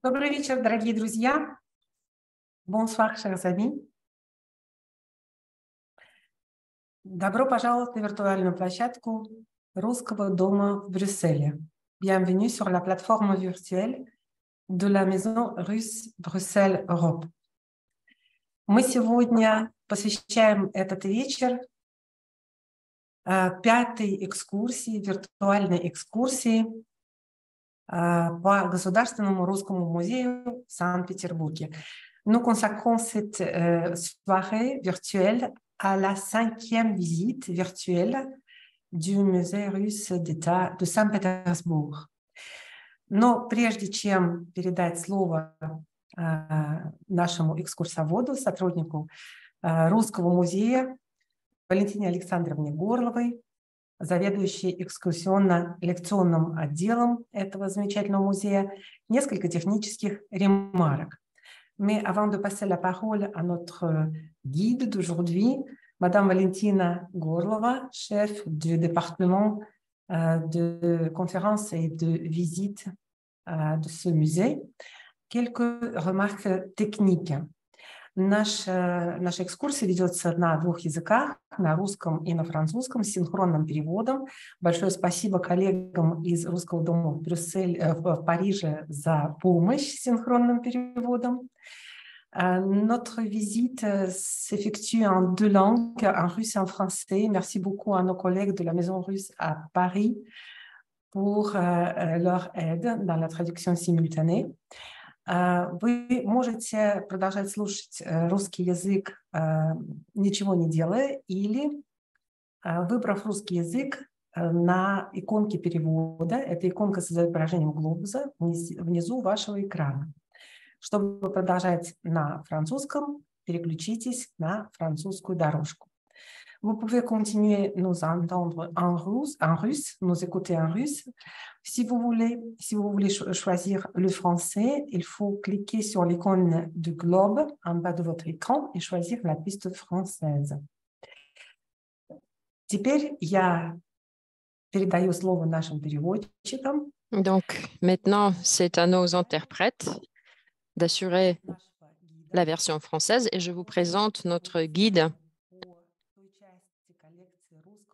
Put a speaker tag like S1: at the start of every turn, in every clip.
S1: Добрый вечер, дорогие друзья. Bonsoir, chers amis. Добро пожаловать на виртуальную площадку Русского дома в Брюсселе. Bienvenue sur la plateforme virtuelle de la Maison russe Bruxelles Europe. Мы сегодня посвящаем этот вечер пятой экскурсии, виртуальной экскурсии по Государственному русскому музею в Санкт-Петербурге. Nous consacrons cette soirée virtuelle à la 5e visite virtuelle du musée russe d'État de Saint-Pétersbourg. Но прежде чем передать слово нашему экскурсоводу, сотруднику Русского музея Валентине Александровне Горловой, заведующей экскурсионно-лекционным отделом этого замечательного музея, несколько технических ремарок. Mais avant de passer la parole à notre guide d'aujourd'hui, Madame Valentina Gorlova, chef du département de conférences et de visites de ce musée, quelques remarques techniques. Наша экскурсия ведется на двух языках, на русском и на французском, с синхронным переводом. Большое спасибо коллегам из Русского дома в Париже за помощь с синхронным переводом. Notre visite s'effectue en deux langues, en russe et en français. Merci beaucoup à nos collègues de la Maison russe à Paris pour leur aide dans la traduction simultanée. Вы можете продолжать слушать русский язык, ничего не делая, или выбрав русский язык на иконке перевода. Эта иконка с изображением глобуса внизу вашего экрана. Чтобы продолжать на французском, переключитесь на французскую дорожку. Vous pouvez continuer nous entendre en russe, nous écouter en russe. Si vous voulez choisir le français, il faut cliquer sur l'icône du globe en bas de votre écran et choisir la piste française. Теперь я передаю слово нашим переводчикам.
S2: Donc, maintenant, c'est à nos interprètes d'assurer la version française et je vous présente notre guide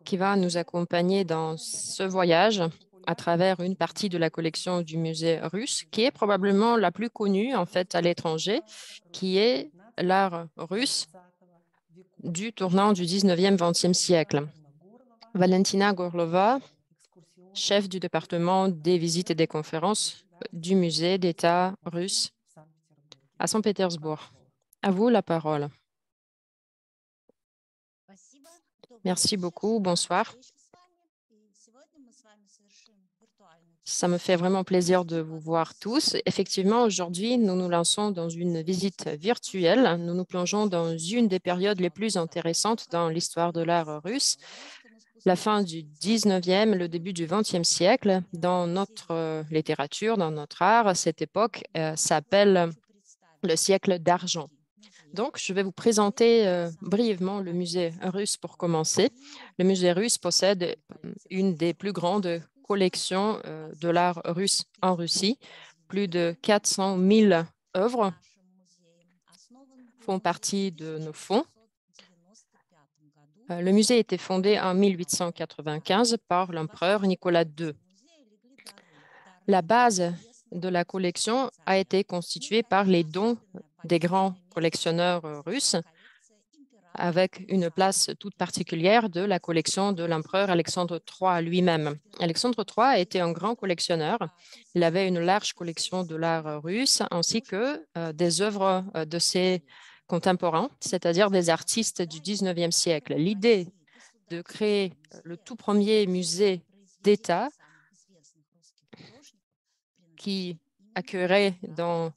S2: qui va nous accompagner dans ce voyage à travers une partie de la collection du musée russe, qui est probablement la plus connue en fait à l'étranger, qui est l'art russe du tournant du 19e, 20e siècle. Valentina Gorlova, chef du département des visites et des conférences du musée d'État russe à Saint-Pétersbourg. À vous la parole. Merci beaucoup, bonsoir. Ça me fait vraiment plaisir de vous voir tous. Effectivement, aujourd'hui, nous nous lançons dans une visite virtuelle. Nous nous plongeons dans une des périodes les plus intéressantes dans l'histoire de l'art russe, la fin du 19e, le début du 20e siècle. Dans notre littérature, dans notre art, cette époque s'appelle le siècle d'argent. Donc, je vais vous présenter brièvement le musée russe pour commencer. Le musée russe possède une des plus grandes collections de l'art russe en Russie. Plus de 400 000 œuvres font partie de nos fonds. Le musée a été fondé en 1895 par l'empereur Nicolas II. La base de la collection a été constituée par les dons des grands collectionneurs russes, avec une place toute particulière de la collection de l'empereur Alexandre III lui-même. Alexandre III était un grand collectionneur. Il avait une large collection de l'art russe ainsi que des œuvres de ses contemporains, c'est-à-dire des artistes du 19e siècle. L'idée de créer le tout premier musée d'État qui accueillerait dans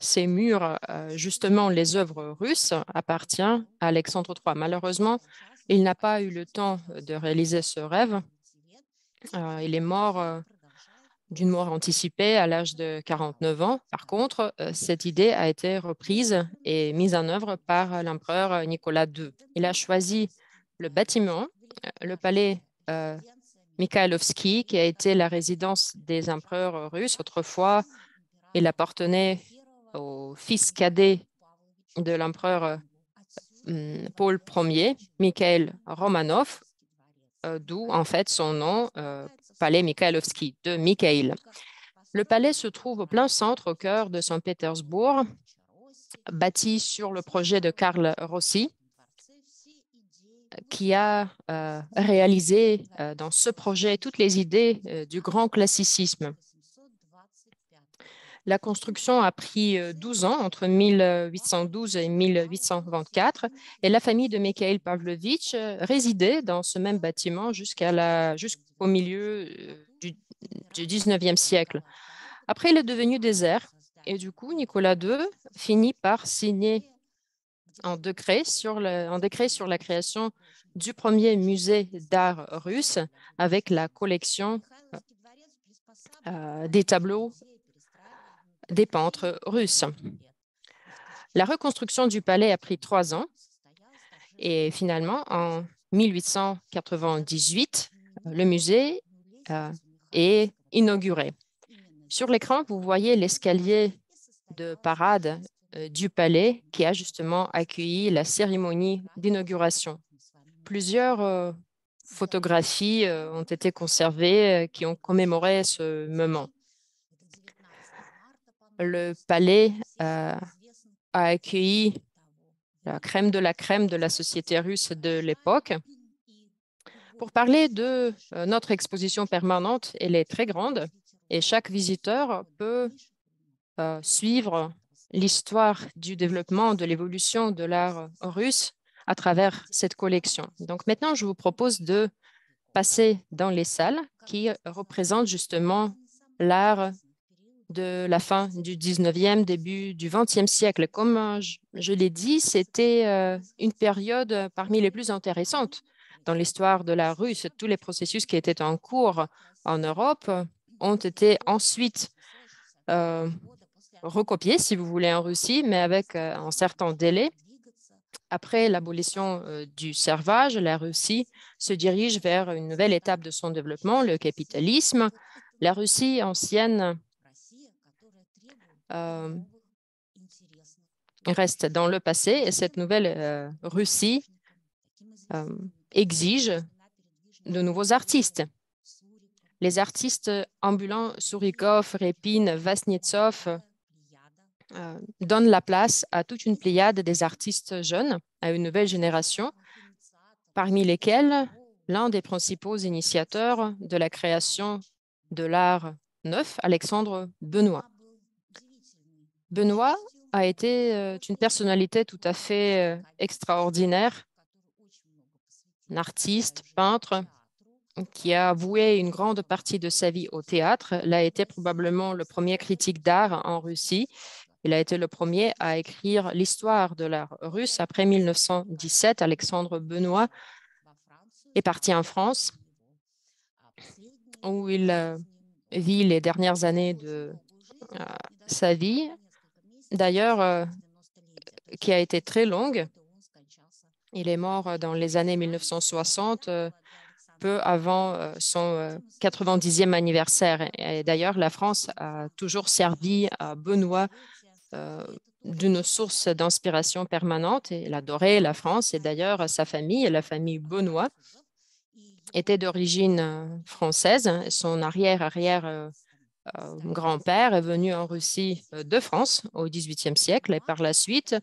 S2: ces murs, justement, les œuvres russes appartient à Alexandre III. Malheureusement, il n'a pas eu le temps de réaliser ce rêve. Il est mort d'une mort anticipée à l'âge de 49 ans. Par contre, cette idée a été reprise et mise en œuvre par l'empereur Nicolas II. Il a choisi le bâtiment, le palais Mikhailovski, qui a été la résidence des empereurs russes, autrefois Il appartenait au fils cadet de l'empereur Paul Ier, Mikhail Romanov, d'où en fait son nom, palais Mikhailovski, de Mikhail. Le palais se trouve au plein centre, au cœur de Saint-Pétersbourg, bâti sur le projet de Karl Rossi, qui a réalisé dans ce projet toutes les idées du grand classicisme. La construction a pris 12 ans, entre 1812 et 1824, et la famille de Mikhail Pavlovitch résidait dans ce même bâtiment jusqu'au milieu du 19e siècle. Après, il est devenu désert, et du coup, Nicolas II finit par signer un décret sur la création du premier musée d'art russe avec la collection des tableaux des peintres russes. La reconstruction du palais a pris 3 ans et finalement, en 1898, le musée est inauguré. Sur l'écran, vous voyez l'escalier de parade du palais qui a justement accueilli la cérémonie d'inauguration. Plusieurs photographies ont été conservées qui ont commémoré ce moment. Le palais a accueilli la crème de la société russe de l'époque. Pour parler de notre exposition permanente, elle est très grande et chaque visiteur peut suivre l'histoire du développement, de l'évolution de l'art russe à travers cette collection. Donc maintenant, je vous propose de passer dans les salles qui représentent justement l'art de la fin du 19e, début du 20e siècle. Comme je l'ai dit, c'était une période parmi les plus intéressantes dans l'histoire de l'art russe. Tous les processus qui étaient en cours en Europe ont été ensuite recopiés, si vous voulez, en Russie, mais avec un certain délai. Après l'abolition du servage, la Russie se dirige vers une nouvelle étape de son développement, le capitalisme. La Russie ancienne reste dans le passé et cette nouvelle Russie exige de nouveaux artistes. Les artistes ambulants, Surikov, Repin, Vasnetsov, donnent la place à toute une pléiade des artistes jeunes, à une nouvelle génération, parmi lesquels l'un des principaux initiateurs de la création de l'art neuf, Alexandre Benois. Benoît a été une personnalité tout à fait extraordinaire, un artiste, peintre, qui a voué une grande partie de sa vie au théâtre. Il a été probablement le premier critique d'art en Russie. Il a été le premier à écrire l'histoire de l'art russe. Après 1917, Alexandre Benois est parti en France, où il vit les dernières années de sa vie. D'ailleurs, qui a été très longue. Il est mort dans les années 1960, peu avant son 90e anniversaire. Et d'ailleurs, la France a toujours servi à Benoît d'une source d'inspiration permanente. Et il adorait la France et d'ailleurs sa famille, la famille Benoît, était d'origine française. Son arrière-grand-père est venu en Russie de France au XVIIIe siècle et par la suite,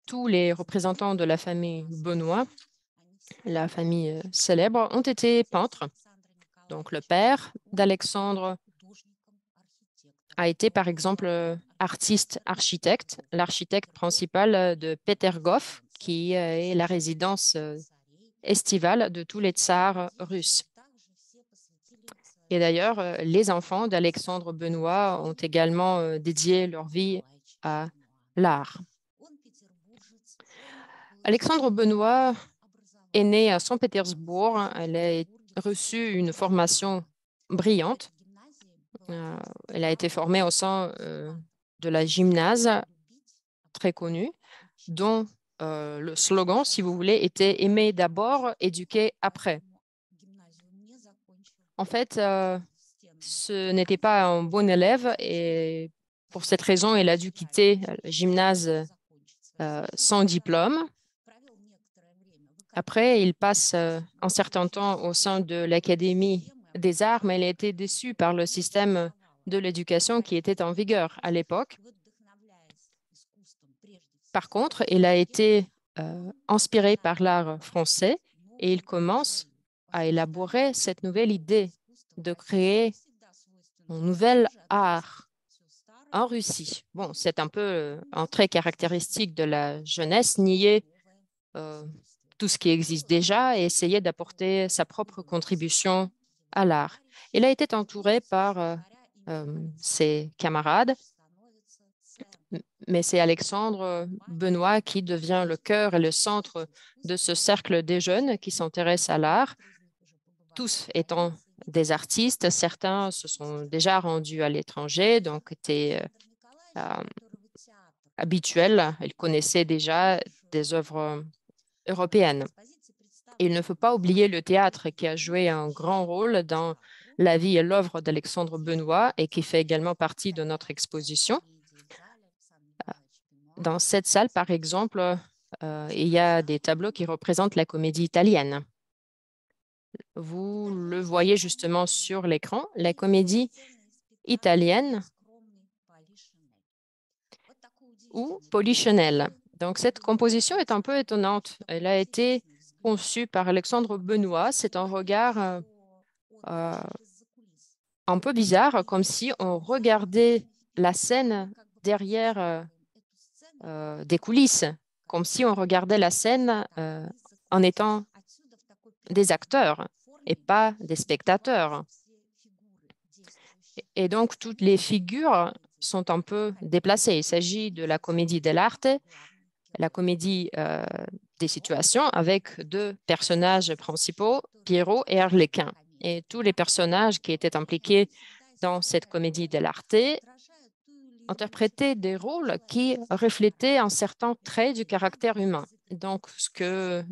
S2: tous les représentants de la famille Benoît, la famille célèbre, ont été peintres. Donc, le père d'Alexandre a été, par exemple, artiste-architecte, l'architecte principal de Petergov, qui est la résidence estivale de tous les tsars russes. Et d'ailleurs, les enfants d'Alexandre Benois ont également dédié leur vie à l'art. Alexandre Benois est né à Saint-Pétersbourg. Elle a reçu une formation brillante. Elle a été formée au sein de la gymnase très connue, dont le slogan, si vous voulez, était « Aimer d'abord, éduquer après ». En fait, ce n'était pas un bon élève et Pour cette raison, il a dû quitter le gymnase sans diplôme. Après, il passe un certain temps au sein de l'Académie des arts, mais il a été déçu par le système de l'éducation qui était en vigueur à l'époque. Par contre, il a été inspiré par l'art français et il commence à élaborer cette nouvelle idée de créer un nouvel art en Russie. Bon, c'est un peu un trait caractéristique de la jeunesse, nier euh, tout ce qui existe déjà et essayer d'apporter sa propre contribution à l'art. Il a été entouré par ses camarades, mais c'est Alexandre Benois qui devient le cœur et le centre de ce cercle des jeunes qui s'intéressent à l'art, tous étant des artistes. Certains se sont déjà rendus à l'étranger, donc étaient habituels. Ils connaissaient déjà des œuvres européennes. Il ne faut pas oublier le théâtre qui a joué un grand rôle dans la vie et l'œuvre d'Alexandre Benois et qui fait également partie de notre exposition. Dans cette salle, par exemple, il y a des tableaux qui représentent la comédie italienne. Vous le voyez justement sur l'écran, la comédie italienne ou Polichinelle. Donc, cette composition est un peu étonnante. Elle a été conçue par Alexandre Benois. C'est un regard un peu bizarre, comme si on regardait la scène derrière des coulisses, comme si on regardait la scène en étant des acteurs et pas des spectateurs. Et donc, toutes les figures sont un peu déplacées. Il s'agit de la comédie dell'arte, la comédie des situations avec deux personnages principaux, Pierrot et Arlequin. Et tous les personnages qui étaient impliqués dans cette comédie dell'arte interprétaient des rôles qui reflétaient un certain trait du caractère humain. Donc, ce que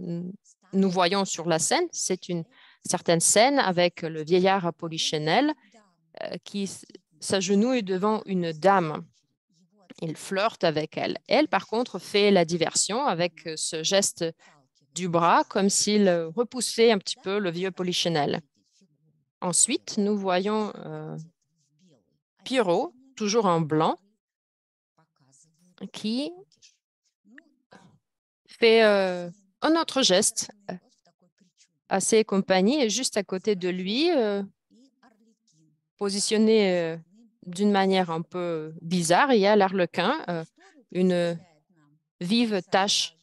S2: nous voyons sur la scène, c'est une certaine scène avec le vieillard Polichinelle qui s'agenouille devant une dame. Il flirte avec elle. Elle, par contre, fait la diversion avec ce geste du bras, comme s'il repoussait un petit peu le vieux Polichinelle. Ensuite, nous voyons Pierrot, toujours en blanc, qui fait un autre geste à ses compagnies et juste à côté de lui, positionné d'une manière un peu bizarre, il y a l'Arlequin, une vive tache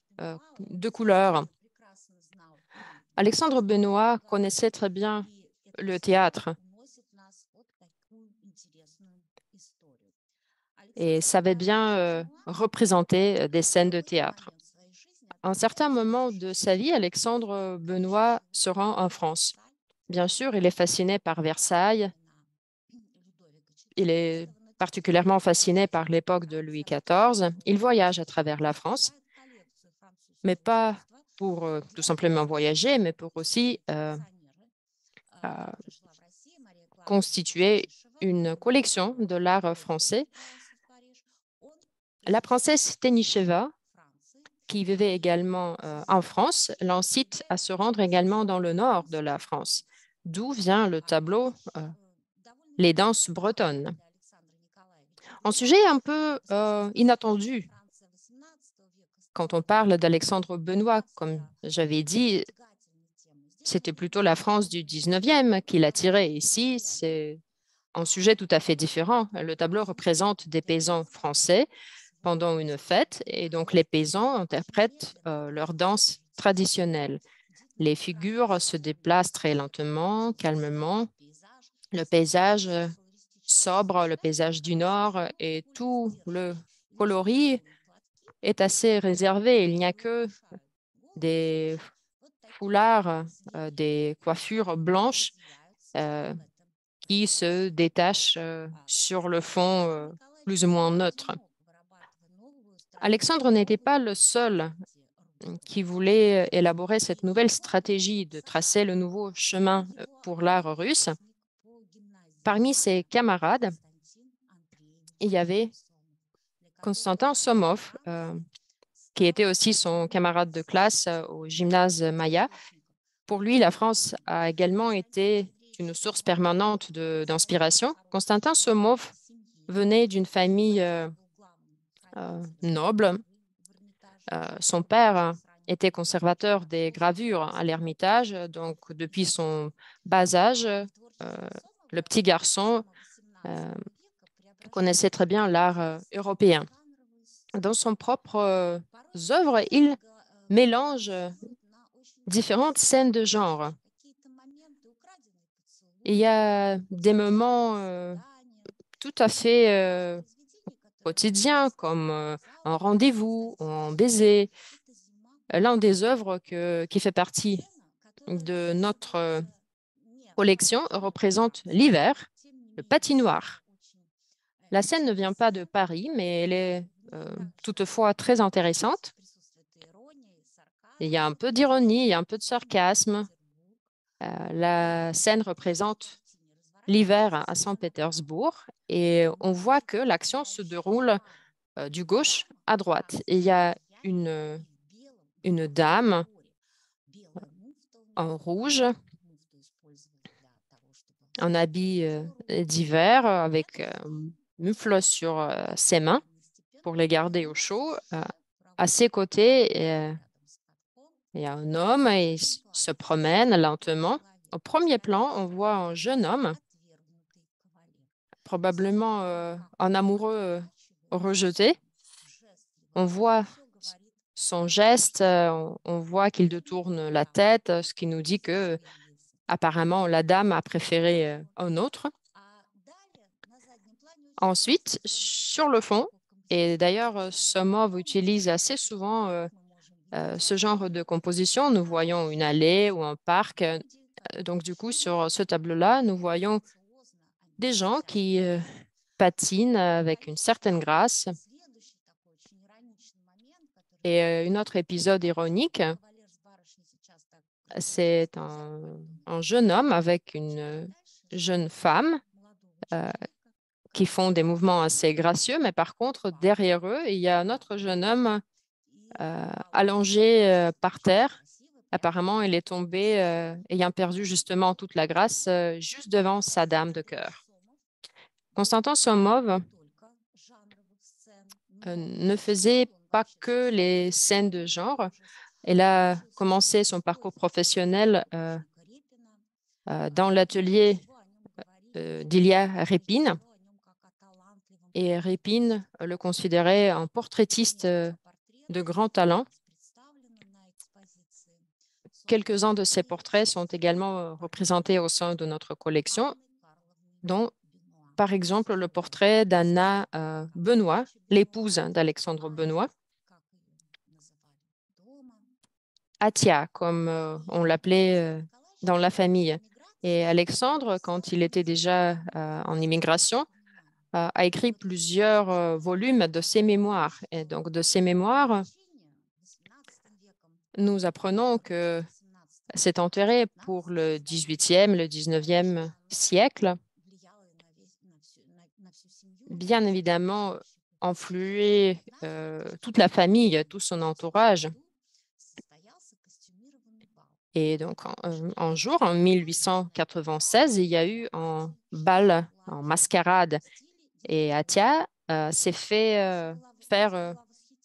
S2: de couleur. Alexandre Benois connaissait très bien le théâtre et savait bien représenter des scènes de théâtre. À un certain moment de sa vie, Alexandre Benois se rend en France. Bien sûr, il est fasciné par Versailles. Il est particulièrement fasciné par l'époque de Louis XIV. Il voyage à travers la France, mais pas pour tout simplement voyager, mais pour aussi constituer une collection de l'art français. La princesse Ténicheva, qui vivait également en France, l'incite à se rendre également dans le nord de la France, d'où vient le tableau Les danses bretonnes. Un sujet un peu inattendu quand on parle d'Alexandre Benois, comme j'avais dit, c'était plutôt la France du 19e qui l'attirait. Ici, c'est un sujet tout à fait différent. Le tableau représente des paysans français pendant une fête et donc les paysans interprètent leur danse traditionnelle. Les figures se déplacent très lentement, calmement. Le paysage sobre, le paysage du Nord et tout le coloris est assez réservé. Il n'y a que des foulards, des coiffures blanches qui se détachent sur le fond plus ou moins neutre. Alexandre n'était pas le seul qui voulait élaborer cette nouvelle stratégie de tracer le nouveau chemin pour l'art russe. Parmi ses camarades, il y avait Constantin Somov, qui était aussi son camarade de classe au gymnase Maya. Pour lui, la France a également été une source permanente d'inspiration. Constantin Somov venait d'une famille noble. Son père était conservateur des gravures à l'Ermitage, donc depuis son bas âge, le petit garçon connaissait très bien l'art européen. Dans son propre œuvres, il mélange différentes scènes de genre. Il y a des moments tout à fait quotidiens, comme un rendez-vous ou un baiser. L'un des œuvres qui fait partie de notre collection représente l'hiver, le patinoire. La scène ne vient pas de Paris, mais elle est toutefois très intéressante. Il y a un peu d'ironie, il y a un peu de sarcasme. La scène représente l'hiver à Saint-Pétersbourg et on voit que l'action se déroule du gauche à droite. Et il y a une dame en rouge, en habit d'hiver, avec mufle sur ses mains pour les garder au chaud. À ses côtés, il y a un homme et il se promène lentement. Au premier plan, on voit un jeune homme, probablement un amoureux rejeté. On voit son geste, on voit qu'il détourne la tête, ce qui nous dit que apparemment la dame a préféré un autre. Ensuite, sur le fond, et d'ailleurs Somov utilise assez souvent ce genre de composition, nous voyons une allée ou un parc. Donc du coup, sur ce tableau-là, nous voyons des gens qui patinent avec une certaine grâce. Et un autre épisode ironique, c'est un jeune homme avec une jeune femme qui font des mouvements assez gracieux, mais par contre, derrière eux, il y a un autre jeune homme allongé par terre. Apparemment, il est tombé, ayant perdu justement toute la grâce, juste devant sa dame de cœur. Constantin Somov ne faisait pas que les scènes de genre. Elle a commencé son parcours professionnel dans l'atelier d'Ilya Répine. Et Répine le considérait un portraitiste de grand talent. Quelques-uns de ses portraits sont également représentés au sein de notre collection, dont par exemple le portrait d'Anna Benoît, l'épouse d'Alexandre Benoît. Atia, comme on l'appelait dans la famille. Et Alexandre, quand il était déjà en immigration, a écrit plusieurs volumes de ses mémoires. Et donc, de ses mémoires, nous apprenons que c'est enterré pour le 18e, le 19e siècle. Bien évidemment, influé toute la famille, tout son entourage. Et donc, un jour, en 1896, il y a eu un bal en mascarade et Atia s'est fait faire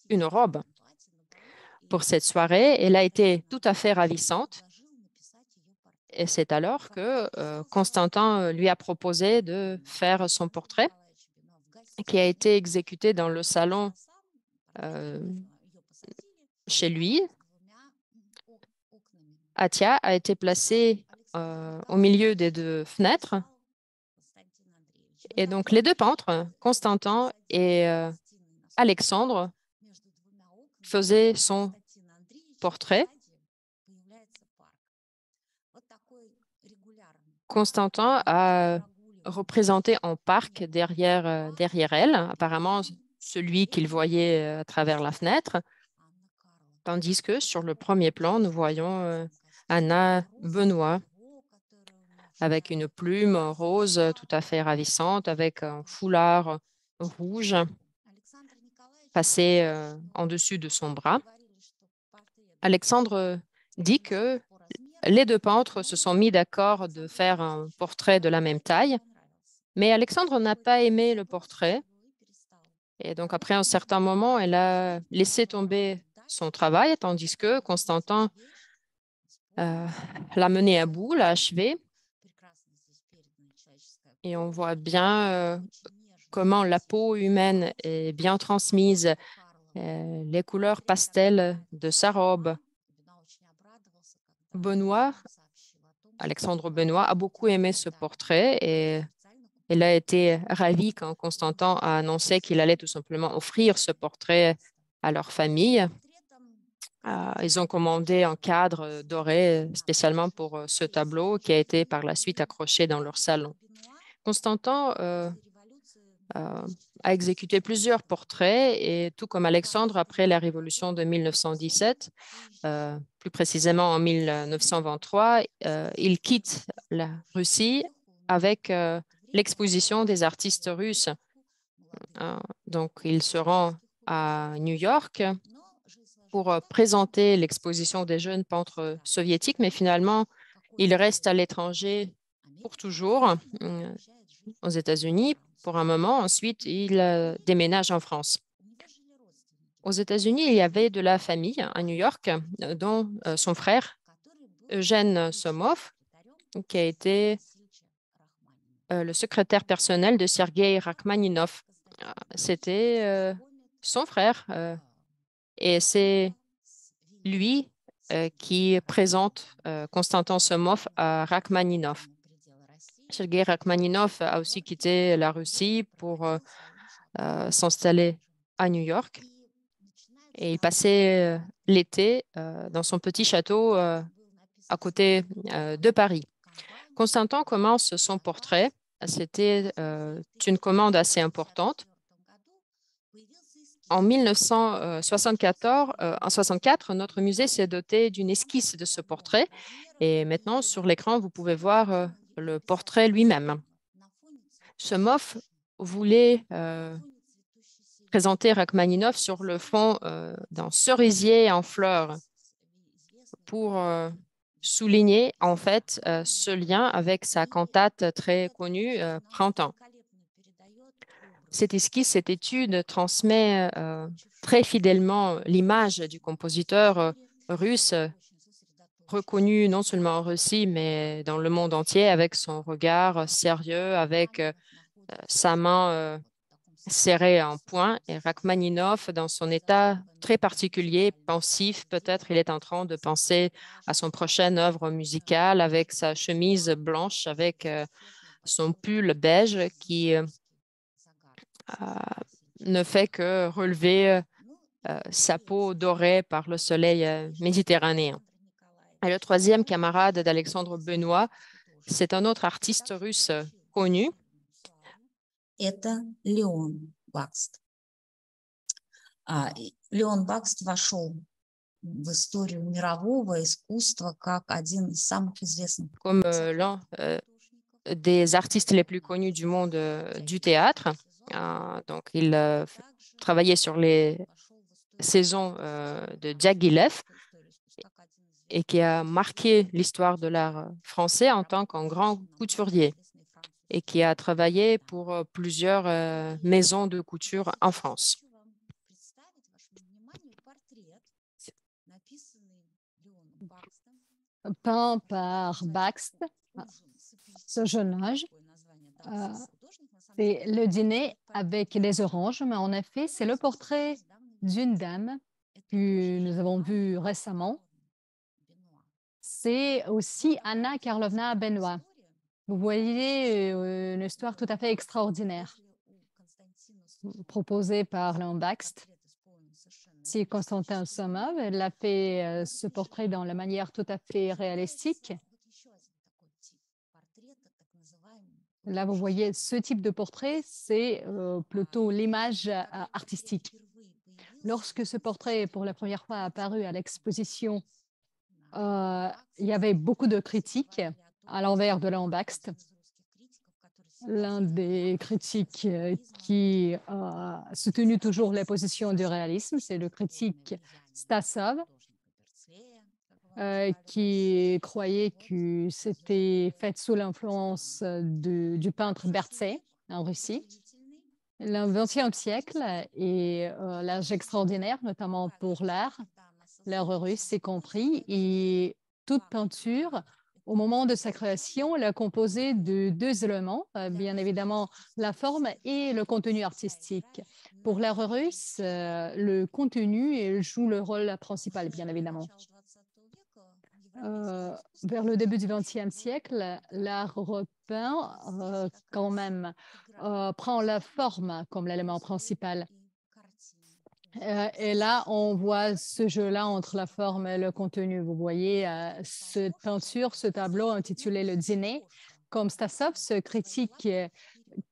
S2: une robe pour cette soirée. Elle a été tout à fait ravissante. Et c'est alors que Constantin lui a proposé de faire son portrait qui a été exécuté dans le salon chez lui. Atia a été placée au milieu des deux fenêtres. Et donc, les deux peintres, Constantin et Alexandre, faisaient son portrait. Constantin a représenté un parc derrière elle, apparemment celui qu'il voyait à travers la fenêtre, tandis que sur le premier plan, nous voyons Anna Benoît avec une plume rose tout à fait ravissante, avec un foulard rouge. passé en dessus de son bras. Alexandre dit que les deux peintres se sont mis d'accord de faire un portrait de la même taille, mais Alexandre n'a pas aimé le portrait. Et donc, après un certain moment, elle a laissé tomber son travail, tandis que Constantin l'a mené à bout, l'a achevé. Et on voit bien comment la peau humaine est bien transmise, les couleurs pastel de sa robe. Alexandre Benoît, a beaucoup aimé ce portrait et il a été ravi quand Constantin a annoncé qu'il allait tout simplement offrir ce portrait à leur famille. Ils ont commandé un cadre doré spécialement pour ce tableau qui a été par la suite accroché dans leur salon. Constantin a exécuté plusieurs portraits et tout comme Alexandre, après la Révolution de 1917, plus précisément en 1923, il quitte la Russie avec l'exposition des artistes russes. Donc, il se rend à New York pour présenter l'exposition des jeunes peintres soviétiques, mais finalement, il reste à l'étranger pour toujours, aux États-Unis pour un moment. Ensuite, il déménage en France. Aux États-Unis, il y avait de la famille à New York, dont son frère, Eugène Somov, qui a été le secrétaire personnel de Sergei Rachmaninov. C'était son frère et c'est lui qui présente Constantin Somov à Rachmaninov. Sergei Rachmaninov a aussi quitté la Russie pour s'installer à New York et il passait l'été dans son petit château à côté de Paris. Constantin commence son portrait. C'était une commande assez importante. En 1964, en 64, notre musée s'est doté d'une esquisse de ce portrait. Et maintenant, sur l'écran, vous pouvez voir le portrait lui-même. Somov voulait présenter Rachmaninov sur le fond d'un cerisier en fleurs pour souligner en fait ce lien avec sa cantate très connue, Printemps. Cette esquisse, cette étude transmet très fidèlement l'image du compositeur russe, reconnu non seulement en Russie, mais dans le monde entier, avec son regard sérieux, avec sa main serrée en poing. Et Rachmaninov, dans son état très particulier, pensif, peut-être il est en train de penser à son prochaine œuvre musicale, avec sa chemise blanche, avec son pull beige qui ne fait que relever sa peau dorée par le soleil méditerranéen. Et le troisième camarade d'Alexandre Benoît, c'est un autre artiste russe connu.
S3: Это Леон Бакст. Леон Бакст вошел в историю мирового искусства как один из самых известных.
S2: Comme l'un des artistes les plus connus du monde du théâtre. Donc, il travaillait sur les saisons de Diaghilev et qui a marqué l'histoire de l'art français en tant qu'un grand couturier et qui a travaillé pour plusieurs maisons de couture en France.
S4: Peint par Bakst, ce jeune âge, c'est le dîner avec les oranges, mais en effet, c'est le portrait d'une dame que nous avons vue récemment. C'est aussi Anna Karlovna Benoît. Vous voyez une histoire tout à fait extraordinaire proposée par Léon Bakst. Si Constantin Somov, elle a fait ce portrait dans la manière tout à fait réalistique. Là, vous voyez, ce type de portrait, c'est plutôt l'image artistique. Lorsque ce portrait, pour la première fois, apparu à l'exposition, il y avait beaucoup de critiques à l'envers de Léon Bakst. l'un des critiques qui a soutenu toujours les positions du réalisme, c'est le critique Stassov, qui croyait que c'était fait sous l'influence du peintre Bertset en Russie. Le XXe siècle est l'âge extraordinaire, notamment pour l'art russe y compris, et toute peinture, au moment de sa création, elle est composée de deux éléments, bien évidemment la forme et le contenu artistique. Pour l'art russe, le contenu joue le rôle principal, bien évidemment. Vers le début du XXe siècle, l'art européen, quand même, prend la forme comme l'élément principal. Et là, on voit ce jeu-là entre la forme et le contenu. Vous voyez cette peinture, ce tableau intitulé Le Dîner, comme Stassov, ce critique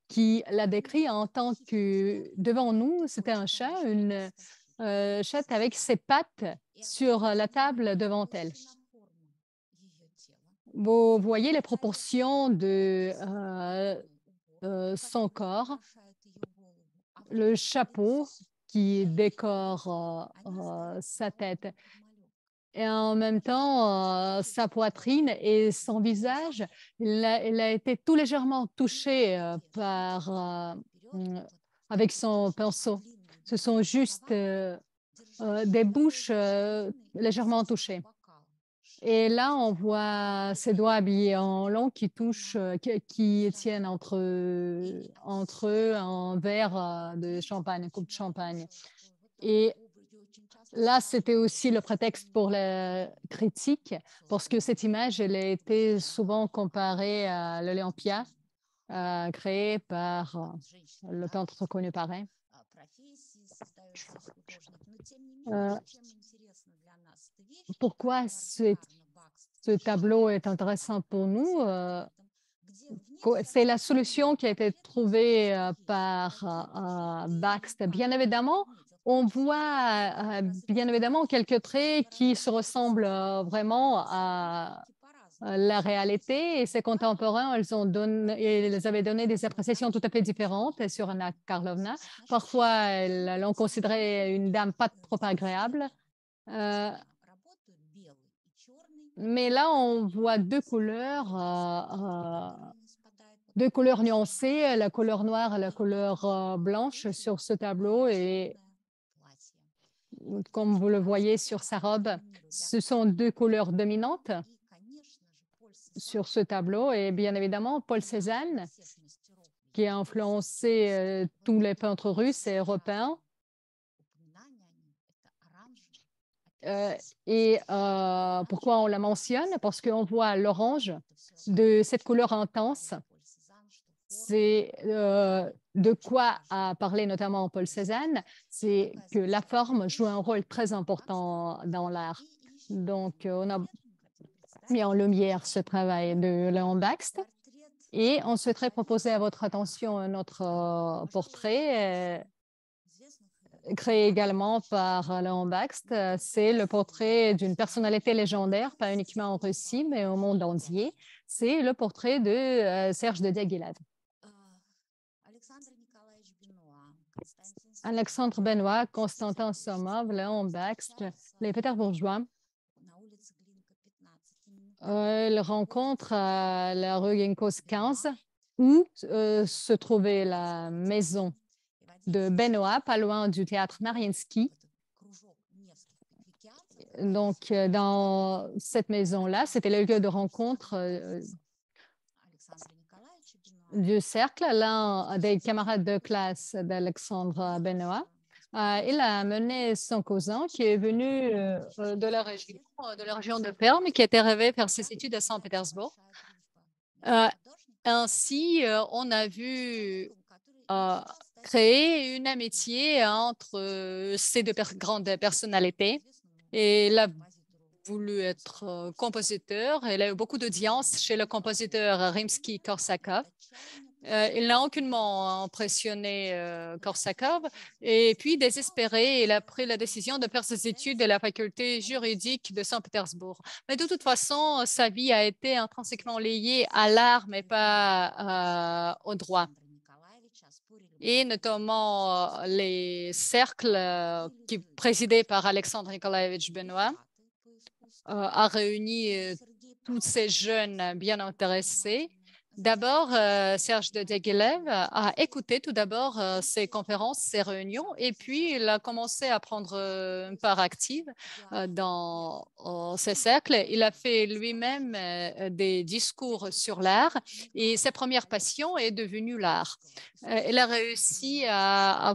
S4: qui l'a décrit en tant que, devant nous, c'était un chat, une chatte avec ses pattes sur la table devant elle. Vous voyez les proportions de son corps, le chapeau qui décore sa tête. Et en même temps, sa poitrine et son visage, il a été tout légèrement touché avec son pinceau. Ce sont juste des bouches légèrement touchées. Et là, on voit ses doigts habillés en long qui touchent, qui tiennent entre eux un verre de champagne, une coupe de champagne. Et là, c'était aussi le prétexte pour la critique, parce que cette image, elle a été souvent comparée à l'Olympia, créée par le peintre reconnu par elle. Pourquoi ce tableau est intéressant pour nous? C'est la solution qui a été trouvée par Bakst. Bien évidemment, on voit bien évidemment quelques traits qui se ressemblent vraiment à la réalité, et ses contemporains, ils avaient donné des appréciations tout à fait différentes sur Anna Karlovna. Parfois, ils l'ont considérée une dame pas trop agréable. Mais là, on voit deux couleurs nuancées, la couleur noire et la couleur blanche sur ce tableau. Et comme vous le voyez sur sa robe, ce sont deux couleurs dominantes sur ce tableau. Et bien évidemment, Paul Cézanne, qui a influencé tous les peintres russes et européens. Pourquoi on la mentionne? Parce qu'on voit l'orange de cette couleur intense. C'est de quoi a parlé notamment Paul Cézanne, c'est que la forme joue un rôle très important dans l'art. Donc, on a mis en lumière ce travail de Léon Bakst, et on souhaiterait proposer à votre attention un autre portrait créé également par Léon Bakst. C'est le portrait d'une personnalité légendaire, pas uniquement en Russie, mais au monde entier. C'est le portrait de Serge de Diaghilev. Alexandre Benoît, Constantin Somov, Léon Bakst, les Pétersbourgeois. Ils rencontrent à la rue Ginkos 15, où se trouvait la maison de Benoît, pas loin du théâtre Mariinsky. Donc, dans cette maison-là, c'était le lieu de rencontre du cercle. L'un des camarades de classe d'Alexandre Benoît, il a amené son cousin qui est venu de la région de Perm, qui était arrivé faire ses études à Saint-Pétersbourg. Ainsi, on a vu créer une amitié entre ces deux grandes personnalités. Et il a voulu être compositeur. Il a eu beaucoup d'audience chez le compositeur Rimsky-Korsakov. Il n'a aucunement impressionné Korsakov. Et puis, désespéré, il a pris la décision de faire ses études à la faculté juridique de Saint-Pétersbourg. Mais de toute façon, sa vie a été intrinsèquement liée à l'art, mais pas au droit. Et notamment les cercles présidés par Alexandre Nikolaevitch Benoît a réuni tous ces jeunes bien intéressés. D'abord, Serge de Diaghilev a écouté tout d'abord ces conférences, ces réunions, et puis il a commencé à prendre une part active dans ces cercles. Il a fait lui-même des discours sur l'art et sa première passion est devenue l'art. Il a réussi à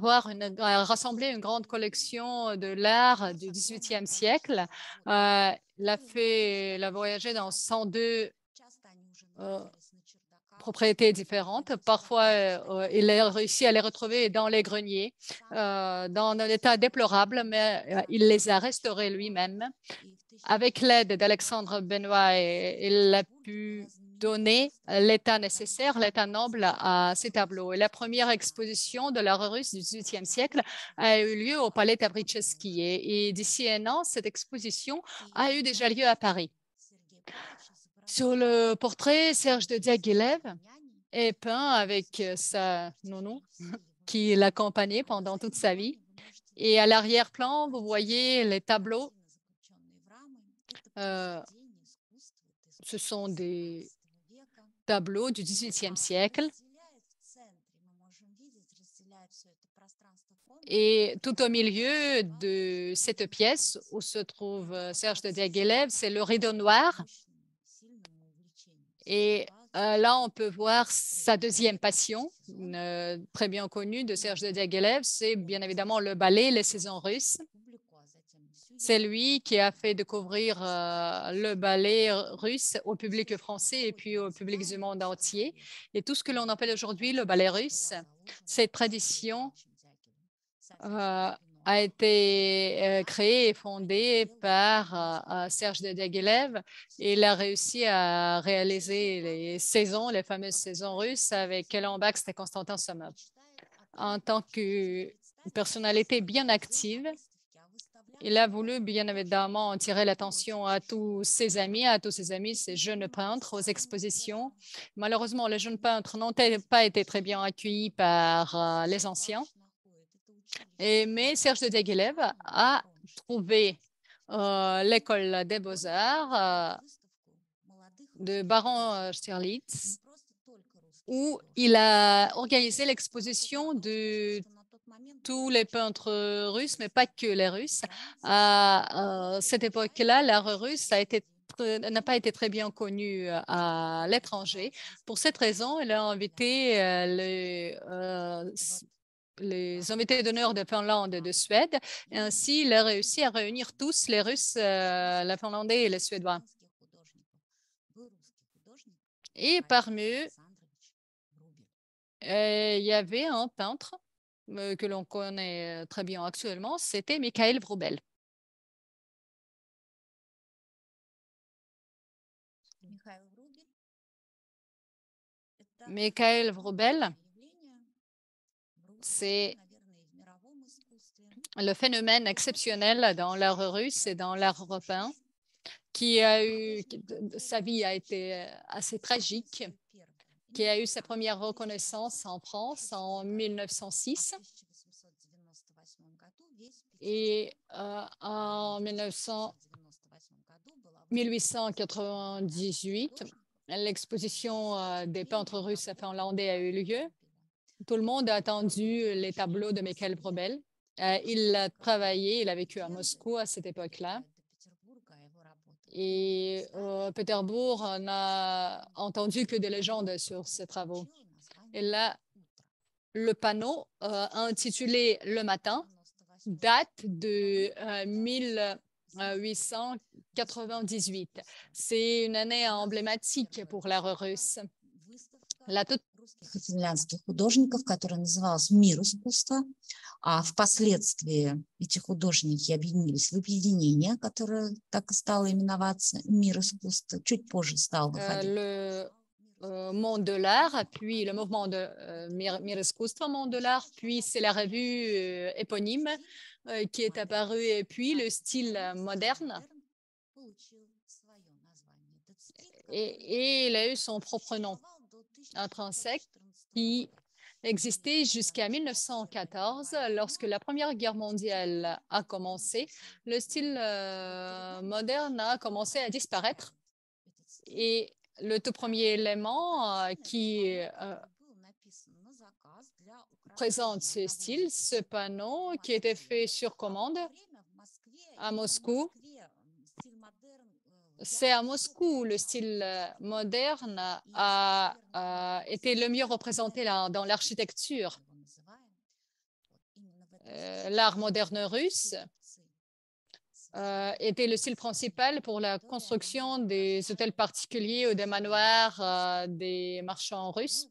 S4: rassembler une grande collection de l'art du XVIIIe siècle. Il a voyagé dans 102 propriétés différentes. Parfois, il a réussi à les retrouver dans les greniers, dans un état déplorable, mais il les a restaurés lui-même. Avec l'aide d'Alexandre Benoît, il a pu donner l'état nécessaire, l'état noble à ces tableaux. Et la première exposition de l'art russe du XVIIIe siècle a eu lieu au Palais Tabrichevski. Et d'ici un an, cette exposition a eu déjà lieu à Paris. Sur le portrait, Serge de Diaghilev est peint avec sa nounou qui l'accompagnait pendant toute sa vie. Et à l'arrière-plan, vous voyez les tableaux. Ce sont des tableaux du XVIIIe siècle. Et tout au milieu de cette pièce où se trouve Serge de Diaghilev, c'est le rideau noir. Et là, on peut voir sa deuxième passion, très bien connue de Serge de Diaghilev, c'est bien évidemment le ballet, les saisons russes. C'est lui qui a fait découvrir le ballet russe au public français et puis au public du monde entier. Et tout ce que l'on appelle aujourd'hui le ballet russe, cette tradition a été créé et fondé par Serge de Diaghilev. Il a réussi à réaliser les saisons, les fameuses saisons russes avec Kellan Bakst et Konstantin Somov. En tant que personnalité bien active, il a voulu bien évidemment attirer l'attention à tous ses amis, ces jeunes peintres aux expositions. Malheureusement, les jeunes peintres n'ont pas été très bien accueillis par les anciens. Mais Serge de Diaghilev a trouvé l'école des beaux-arts de Baron Stirlitz, où il a organisé l'exposition de tous les peintres russes, mais pas que les Russes. À cette époque-là, l'art russe n'a pas été très bien connu à l'étranger. Pour cette raison, il a invité les invités d'honneur de Finlande et de Suède. Et ainsi, il a réussi à réunir tous les Russes, les Finlandais et les Suédois. Et parmi eux, il y avait un peintre que l'on connaît très bien actuellement, c'était Mikhail Vroubel. Mikhail Vroubel, c'est le phénomène exceptionnel dans l'art russe et dans l'art européen sa vie a été assez tragique, qui a eu sa première reconnaissance en France en 1906. Et en 1898, l'exposition des peintres russes finlandais a eu lieu. Tout le monde a attendu les tableaux de Mikhail Vroubel. Il a travaillé, il a vécu à Moscou à cette époque-là. Et Pétersbourg n'a entendu que des légendes sur ses travaux. Et là, le panneau intitulé « Le matin » date de 1898. C'est une année emblématique pour l'art russe.
S3: Финляндских художников, которая называлась «Мир искусства», а впоследствии эти художники объединились в объединение, которое так и стало именоваться «Мир искусства». Чуть позже стал выходить.
S4: Monde de l'art, puis le mouvement de Мир искусства, Monde de l'art, puis c'est la revue éponyme qui est apparue, et puis le style moderne. Et il a eu son propre nom intrinsèque qui existait jusqu'à 1914, lorsque la Première Guerre mondiale a commencé. Le style moderne a commencé à disparaître. Et le tout premier élément qui présente ce style, ce panneau qui était fait sur commande à Moscou. C'est à Moscou où le style moderne a été le mieux représenté dans l'architecture. L'art moderne russe était le style principal pour la construction des hôtels particuliers ou des manoirs des marchands russes.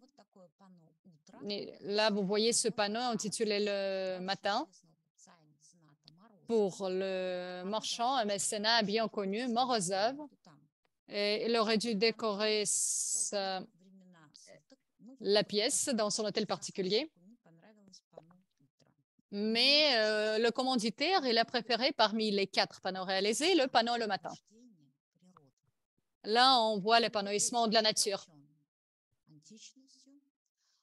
S4: Et là, vous voyez ce panneau intitulé Le Matin pour le marchand, un mécénat bien connu, Morozov. Et il aurait dû décorer la pièce dans son hôtel particulier. Mais le commanditaire, il a préféré parmi les 4 panneaux réalisés, le panneau Le Matin. Là, on voit l'épanouissement de la nature.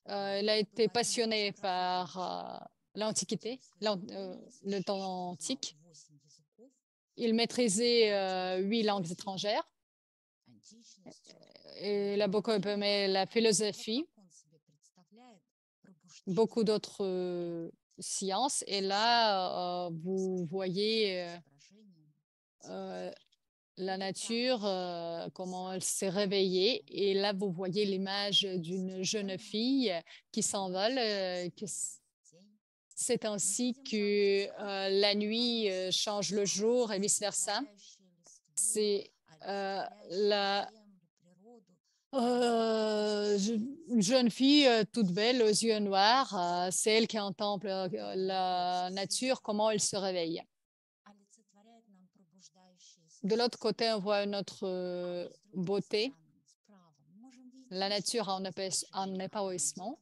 S4: Il a été passionné par l'Antiquité, le temps antique. Il maîtrisait 8 langues étrangères. Il a beaucoup aimé la philosophie, beaucoup d'autres sciences. Et là, vous voyez la nature, comment elle s'est réveillée. Et là, vous voyez l'image d'une jeune fille qui s'envole. C'est ainsi que la nuit change le jour et vice-versa. C'est une jeune fille toute belle aux yeux noirs. C'est elle qui contemple la nature, comment elle se réveille. De l'autre côté, on voit une autre beauté, la nature en épanouissement.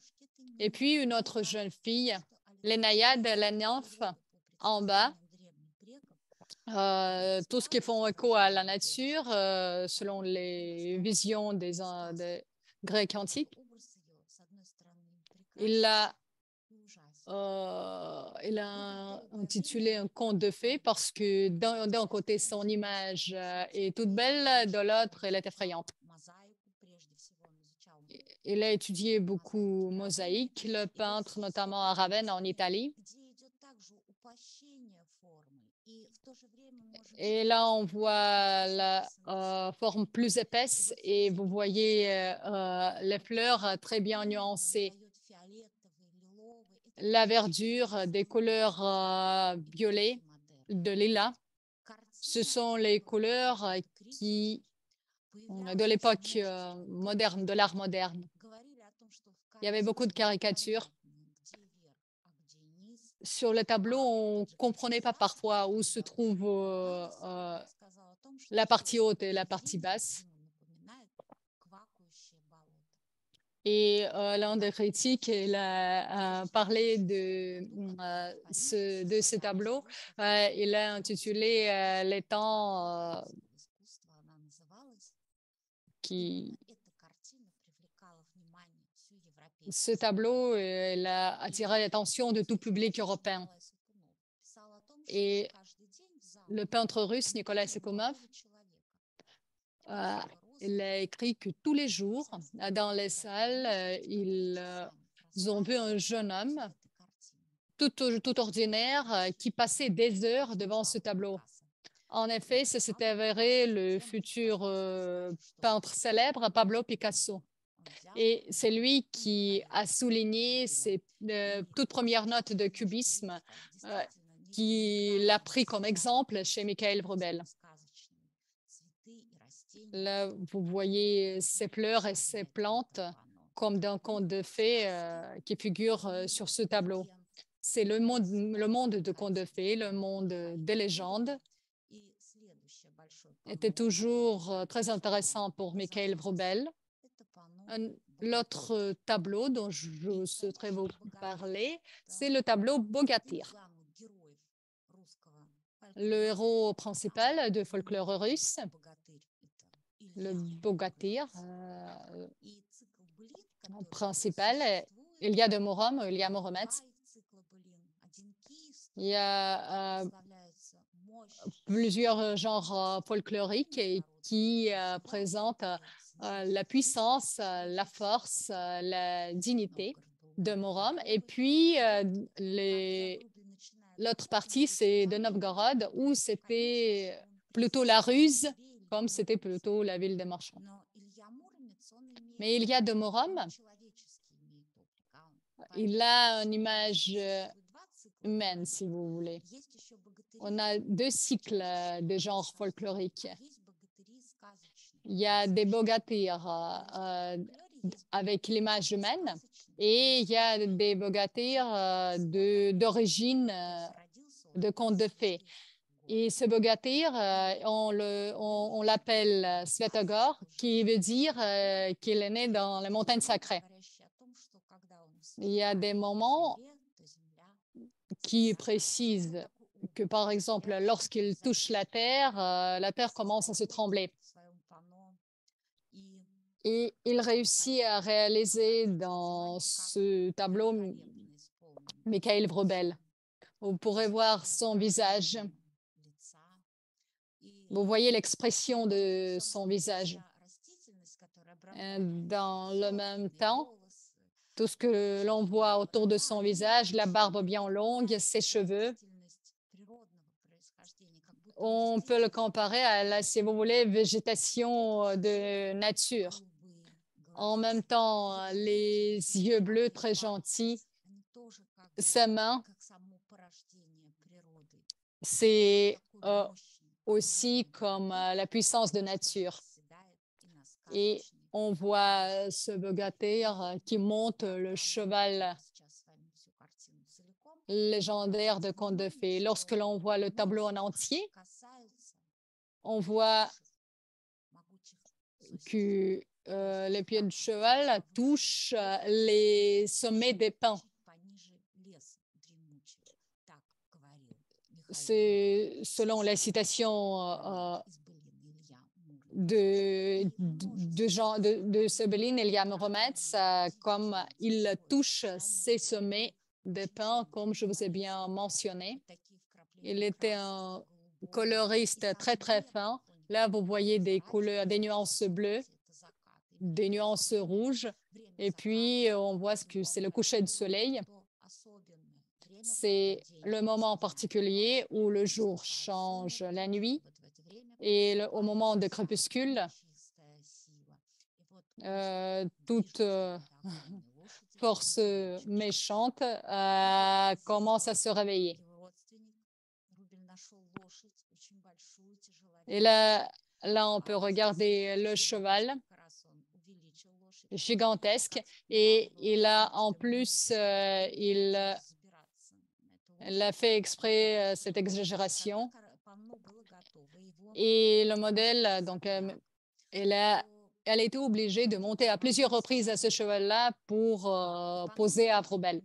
S4: Et puis, une autre jeune fille, les naïades, les nymphes, en bas. Tout ce qui font écho à la nature, selon les visions des Grecs antiques. Il a intitulé un conte de fées parce que d'un côté, son image est toute belle, de l'autre, elle est effrayante. Il a étudié beaucoup mosaïque, le peintre notamment à Ravenne en Italie. Et là, on voit la forme plus épaisse et vous voyez les fleurs très bien nuancées. La verdure, des couleurs violet, de lilas. Ce sont les couleurs de l'époque moderne, de l'art moderne. Il y avait beaucoup de caricatures. Sur le tableau, on ne comprenait pas parfois où se trouve la partie haute et la partie basse. Et l'un des critiques, il a parlé de ce tableau. Il a intitulé Les temps Ce tableau, il a attiré l'attention de tout public européen. Et le peintre russe Nikolai Sekoumov, il a écrit que tous les jours, dans les salles, ils ont vu un jeune homme tout ordinaire qui passait des heures devant ce tableau. En effet, s'est avéré le futur peintre célèbre Pablo Picasso. Et c'est lui qui a souligné ces toutes premières notes de cubisme qu'il a pris comme exemple chez Michael Vrubel. Là, vous voyez ces fleurs et ces plantes comme d'un conte de fées qui figurent sur ce tableau. C'est le monde de contes de fées, le monde des légendes. Était toujours très intéressant pour Michael Vrubel. L'autre tableau dont je souhaiterais vous parler, c'est le tableau Bogatyr. Le héros principal de folklore russe, le Bogatyr principal, Ilya de Murom, Ilya Muromets. Il y a plusieurs genres folkloriques qui présentent la puissance, la force, la dignité de Murom. Et puis, l'autre partie, c'est de Novgorod, où c'était plutôt la ruse, comme c'était plutôt la ville des marchands. Mais Ilya de Murom, il a une image humaine, si vous voulez. On a deux cycles de genre folklorique. Il y a des bogatyrs avec l'image humaine et il y a des bogatyrs d'origine de contes de fées. Et ce bogatyr, on l'appelle Svetogor, qui veut dire qu'il est né dans les montagnes sacrées. Il y a des moments qui précisent que, par exemple, lorsqu'il touche la terre commence à se trembler. Et il réussit à réaliser dans ce tableau Mikhail Vrubel. Vous pourrez voir son visage. Vous voyez l'expression de son visage. Dans le même temps, tout ce que l'on voit autour de son visage, la barbe bien longue, ses cheveux, on peut le comparer à la, si vous voulez, végétation de nature. En même temps, les yeux bleus très gentils, sa main, c'est aussi comme la puissance de nature. Et on voit ce bogatyr qui monte le cheval légendaire de contes de fées. Lorsque l'on voit le tableau en entier, on voit que les pieds du cheval touchent les sommets des pins. C'est selon la citation de Sebelin, Ilya Muromets, comme il touche ces sommets des pins, comme je vous ai bien mentionné. Il était un coloriste très, très fin. Là, vous voyez des couleurs, des nuances bleues, des nuances rouges. Et puis, on voit que c'est le coucher du soleil. C'est le moment particulier où le jour change la nuit. Et au moment de crépuscule, toute force méchante commence à se réveiller. Et là, on peut regarder le cheval gigantesque et il a en plus, il a fait exprès cette exagération. Et le modèle, donc, elle a été obligée de monter à plusieurs reprises à ce cheval-là pour poser à Vrubel.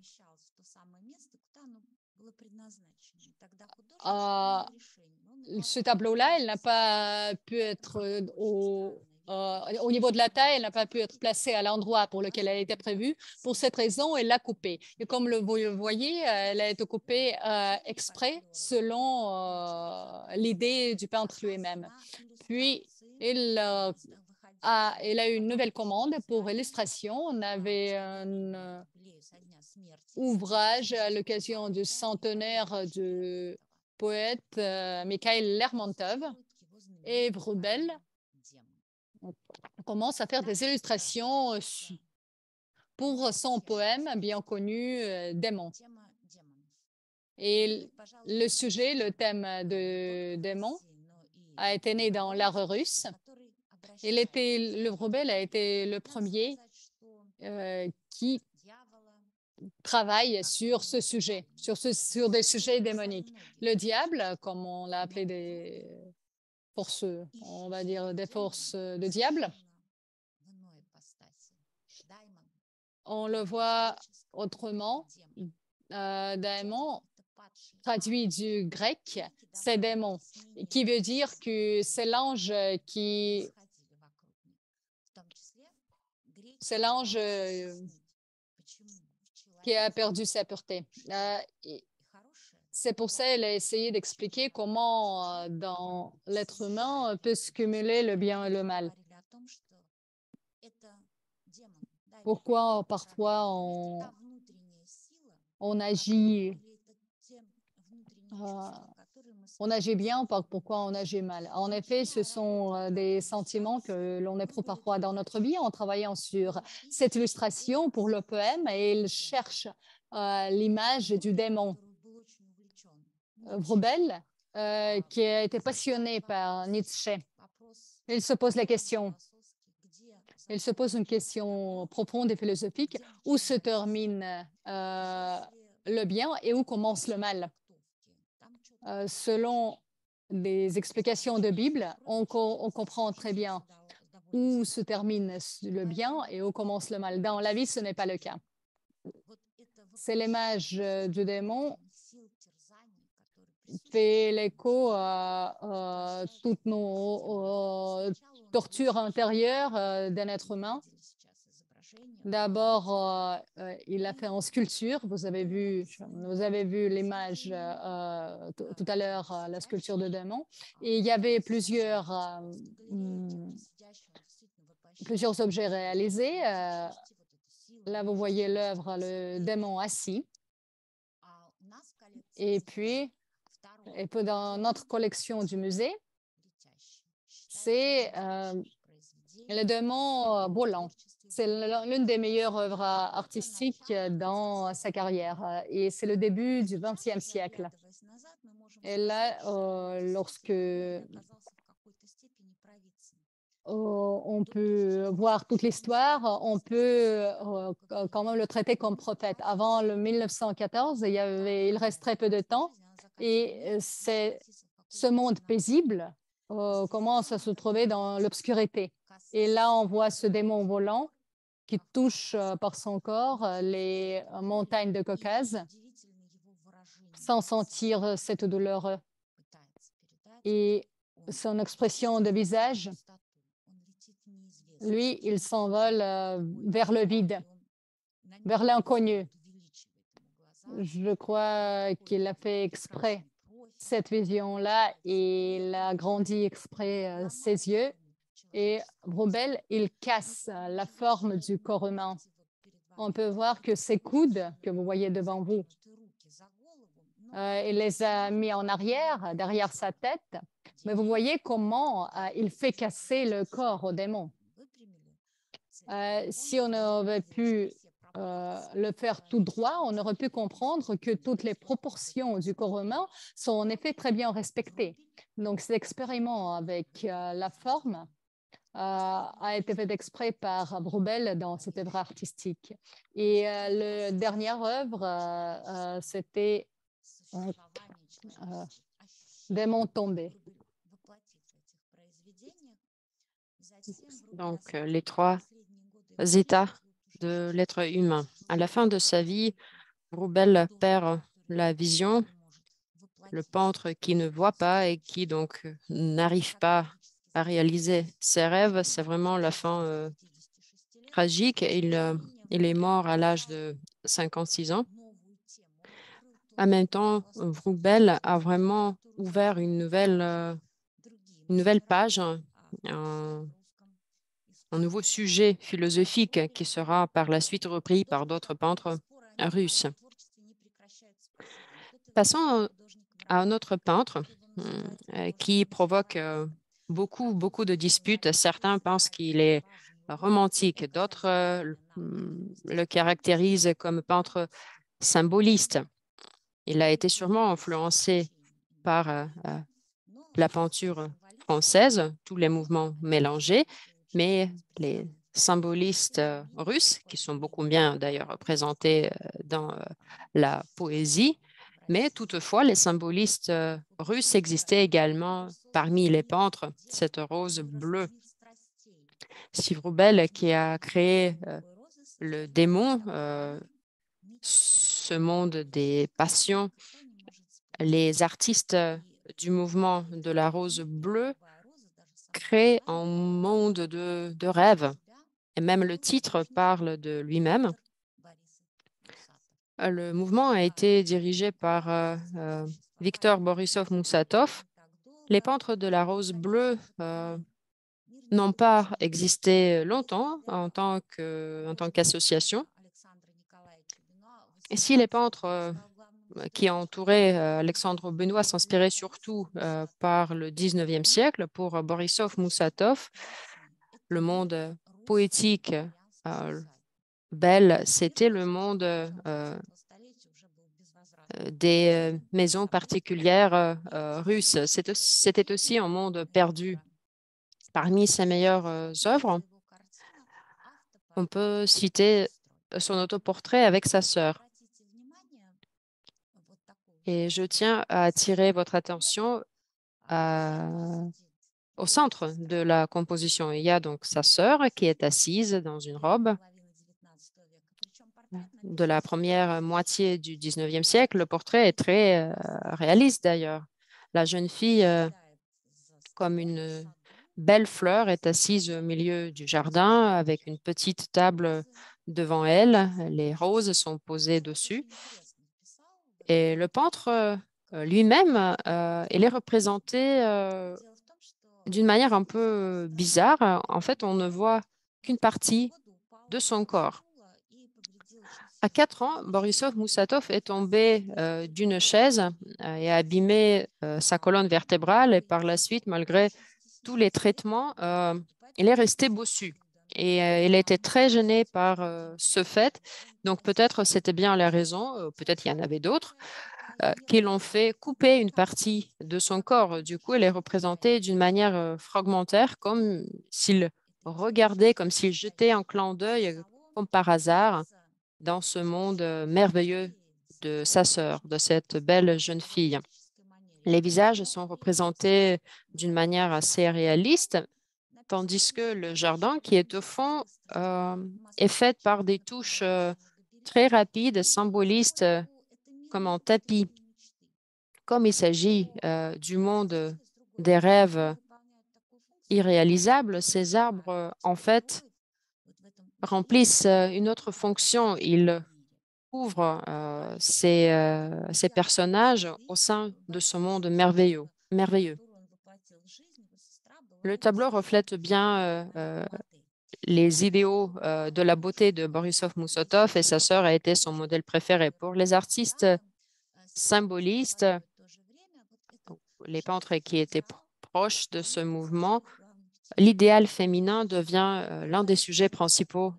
S4: Ce tableau-là, elle n'a pas pu être au niveau de la taille, elle n'a pas pu être placée à l'endroit pour lequel elle était prévue. Pour cette raison, elle l'a coupée. Et comme vous le voyez, elle a été coupée exprès selon l'idée du peintre lui-même. Puis, elle a eu une nouvelle commande pour illustration. On avait un ouvrage à l'occasion du centenaire du poète Mikhail Lermontov et Vrubel commence à faire des illustrations pour son poème bien connu, Démon. Et le sujet, le thème de Démon, a été né dans l'art russe. Le Vrubel a été le premier qui travaille sur ce sujet, sur des sujets démoniques. Le diable, comme on l'a appelé des forces, on va dire des forces de diable, on le voit autrement. Démon, traduit du grec, c'est démon, qui veut dire que c'est l'ange qui a perdu sa pureté. C'est pour ça qu'elle a essayé d'expliquer comment dans l'être humain on peut se cumuler le bien et le mal. Pourquoi parfois on agit bien, pourquoi on agit mal. En effet, ce sont des sentiments que l'on éprouve parfois dans notre vie en travaillant sur cette illustration pour le poème et il cherche l'image du démon. Vroubel, qui a été passionné par Nietzsche, il se pose la question. Il se pose une question profonde et philosophique. Où se termine le bien et où commence le mal? Selon des explications de Bible, on comprend très bien où se termine le bien et où commence le mal. Dans la vie, ce n'est pas le cas. C'est l'image du démon fait l'écho à toutes nos tortures intérieures d'un être humain. D'abord, il l'a fait en sculpture. Vous avez vu l'image tout à l'heure, la sculpture de démon. Et il y avait plusieurs objets réalisés. Là, vous voyez l'œuvre, le démon assis. Et puis, dans notre collection du musée, c'est le démon volant. C'est l'une des meilleures œuvres artistiques dans sa carrière et c'est le début du XXe siècle. Et là, lorsque on peut voir toute l'histoire, on peut quand même le traiter comme prophète. Avant le 1914, il reste très peu de temps et ce monde paisible commence à se trouver dans l'obscurité. Et là, on voit ce démon volant qui touche par son corps les montagnes de Caucase sans sentir cette douleur. Et son expression de visage, lui, il s'envole vers le vide, vers l'inconnu. Je crois qu'il a fait exprès cette vision-là et il a grandi exprès ses yeux. Et Vroubel, il casse la forme du corps humain. On peut voir que ces coudes que vous voyez devant vous, il les a mis en arrière, derrière sa tête. Mais vous voyez comment il fait casser le corps au démon. Si on avait pu le faire tout droit, on aurait pu comprendre que toutes les proportions du corps humain sont en effet très bien respectées. Donc, cet expériment avec la forme a été fait exprès par Vroubel dans cette œuvre artistique. Et la dernière œuvre, c'était Démon tombé.
S2: Donc, les trois états de l'être humain. À la fin de sa vie, Vroubel perd la vision, le peintre qui ne voit pas et qui donc n'arrive pas à réaliser ses rêves. C'est vraiment la fin tragique. Il est mort à l'âge de 56 ans. En même temps, Vroubel a vraiment ouvert une nouvelle page, un nouveau sujet philosophique qui sera par la suite repris par d'autres peintres russes. Passons à un autre peintre qui provoque beaucoup de disputes. Certains pensent qu'il est romantique, d'autres le caractérisent comme peintre symboliste. Il a été sûrement influencé par la peinture française, tous les mouvements mélangés, mais les symbolistes russes, qui sont beaucoup bien d'ailleurs représentés dans la poésie, mais toutefois, les symbolistes russes existaient également parmi les peintres, cette rose bleue. C'est Vroubel qui a créé le démon, ce monde des passions. Les artistes du mouvement de la rose bleue créent un monde de rêve. Et même le titre parle de lui-même. Le mouvement a été dirigé par Viktor Borisov-Moussatov. Les peintres de la rose bleue n'ont pas existé longtemps en tant qu'association. Et si les peintres qui ont entouré Alexandre Benoît s'inspiraient surtout par le 19e siècle, pour Borisov-Moussatov, le monde poétique belle, c'était le monde des maisons particulières russes. C'était aussi un monde perdu. Parmi ses meilleures œuvres, on peut citer son autoportrait avec sa sœur. Et je tiens à attirer votre attention au centre de la composition. Il y a donc sa sœur qui est assise dans une robe de la première moitié du 19e siècle. Le portrait est très réaliste d'ailleurs. La jeune fille, comme une belle fleur, est assise au milieu du jardin avec une petite table devant elle. Les roses sont posées dessus. Et le peintre lui-même, il est représenté d'une manière un peu bizarre. En fait, on ne voit qu'une partie de son corps. À 4 ans, Borisov Moussatov est tombé d'une chaise et a abîmé sa colonne vertébrale. Et par la suite, malgré tous les traitements, il est resté bossu. Et il a été très gêné par ce fait. Donc peut-être c'était bien la raison, peut-être il y en avait d'autres, qui l'ont fait couper une partie de son corps. Du coup, il est représenté d'une manière fragmentaire, comme s'il regardait, comme s'il jetait un clin d'œil, comme par hasard, dans ce monde merveilleux de sa sœur, de cette belle jeune fille. Les visages sont représentés d'une manière assez réaliste, tandis que le jardin qui est au fond est fait par des touches très rapides, symbolistes, comme un tapis. Comme il s'agit du monde des rêves irréalisables, ces arbres, en fait, remplissent une autre fonction. Ils couvrent ces personnages au sein de ce monde merveilleux. Le tableau reflète bien les idéaux de la beauté de Borisov Moussatov et sa sœur a été son modèle préféré. Pour les artistes symbolistes, les peintres qui étaient proches de ce mouvement, l'idéal féminin devient l'un des sujets principaux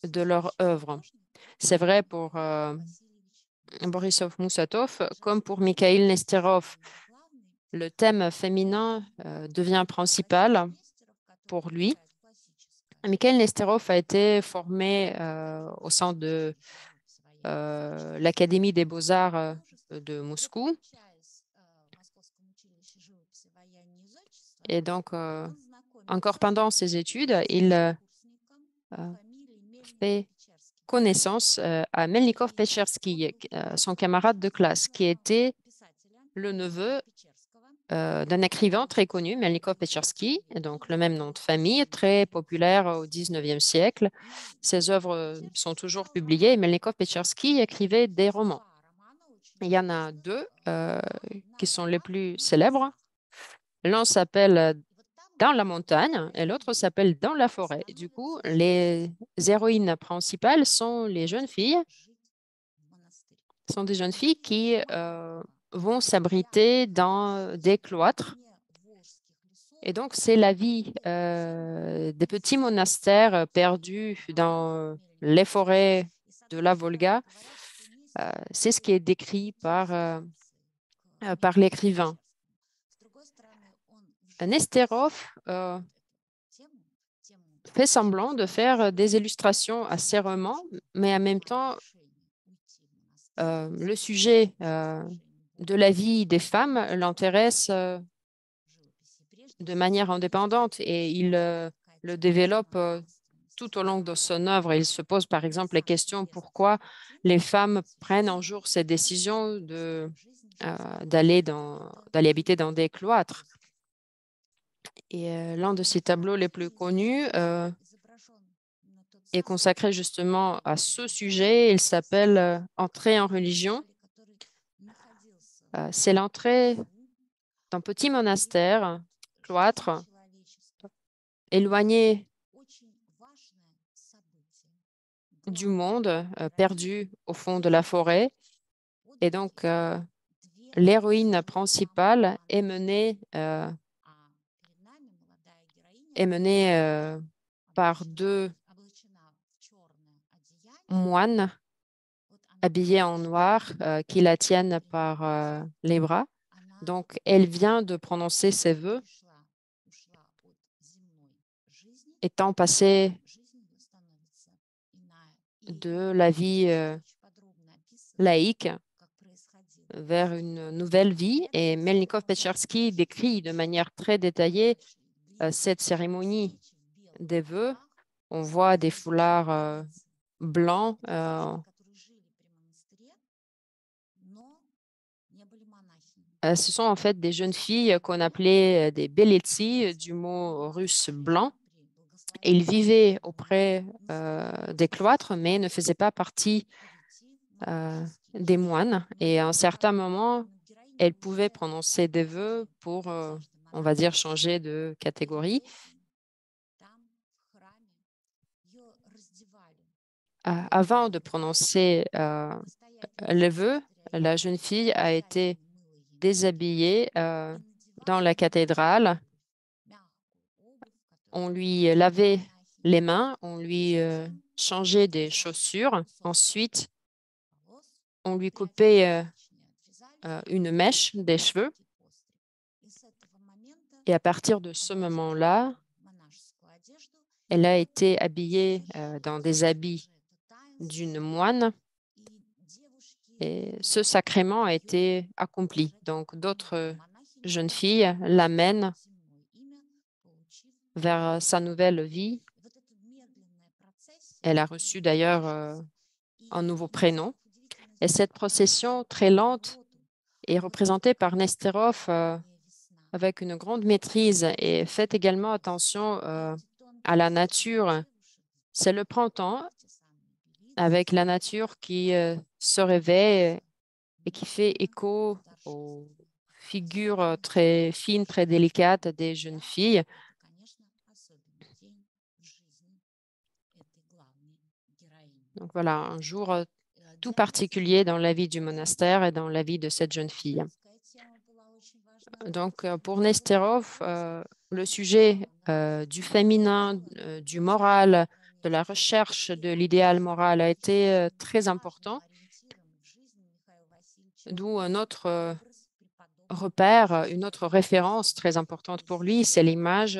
S2: de leur œuvre. C'est vrai pour Borisov Moussatov comme pour Mikhail Nesterov. Le thème féminin devient principal pour lui. Mikhail Nesterov a été formé au sein de l'Académie des beaux-arts de Moscou. Et donc, encore pendant ses études, il fait connaissance à Melnikov Pechersky, son camarade de classe, qui était le neveu d'un écrivain très connu, Melnikov Pechersky, donc le même nom de famille, très populaire au 19e siècle. Ses œuvres sont toujours publiées. Melnikov Pechersky écrivait des romans. Il y en a deux qui sont les plus célèbres. L'un s'appelle Dans la montagne et l'autre s'appelle Dans la forêt. Du coup, les héroïnes principales sont des jeunes filles qui vont s'abriter dans des cloîtres. Et donc, c'est la vie des petits monastères perdus dans les forêts de la Volga. C'est ce qui est décrit par l'écrivain. Nesterov fait semblant de faire des illustrations à ces romans, mais en même temps, le sujet de la vie des femmes l'intéresse de manière indépendante et il le développe tout au long de son œuvre. Il se pose par exemple la question pourquoi les femmes prennent un jour cette décision d'aller habiter dans des cloîtres. Et l'un de ses tableaux les plus connus est consacré justement à ce sujet. Il s'appelle Entrée en religion. C'est l'entrée d'un petit monastère, cloître, éloigné du monde, perdu au fond de la forêt. Et donc, l'héroïne principale est menée par deux moines habillés en noir qui la tiennent par les bras. Donc, elle vient de prononcer ses vœux, étant passée de la vie laïque vers une nouvelle vie. Et Melnikov-Petchersky décrit de manière très détaillée cette cérémonie des vœux. On voit des foulards blancs. Ce sont en fait des jeunes filles qu'on appelait des beletsy, du mot russe blanc. Et ils vivaient auprès des cloîtres, mais ne faisaient pas partie des moines. Et à un certain moment, elles pouvaient prononcer des vœux pour, on va dire, changer de catégorie. Avant de prononcer les vœux, la jeune fille a été déshabillée dans la cathédrale. On lui lavait les mains, on lui changeait des chaussures. Ensuite, on lui coupait une mèche des cheveux. Et à partir de ce moment-là, elle a été habillée dans des habits d'une moine. Et ce sacrement a été accompli. Donc, d'autres jeunes filles l'amènent vers sa nouvelle vie. Elle a reçu d'ailleurs un nouveau prénom. Et cette procession très lente est représentée par Nesterov avec une grande maîtrise et faites également attention à la nature. C'est le printemps avec la nature qui se réveille et qui fait écho aux figures très fines, très délicates des jeunes filles. Donc voilà, un jour tout particulier dans la vie du monastère et dans la vie de cette jeune fille. Donc pour Nesterov, le sujet du féminin, du moral, de la recherche de l'idéal moral a été très important, d'où un autre repère, une autre référence très importante pour lui, c'est l'image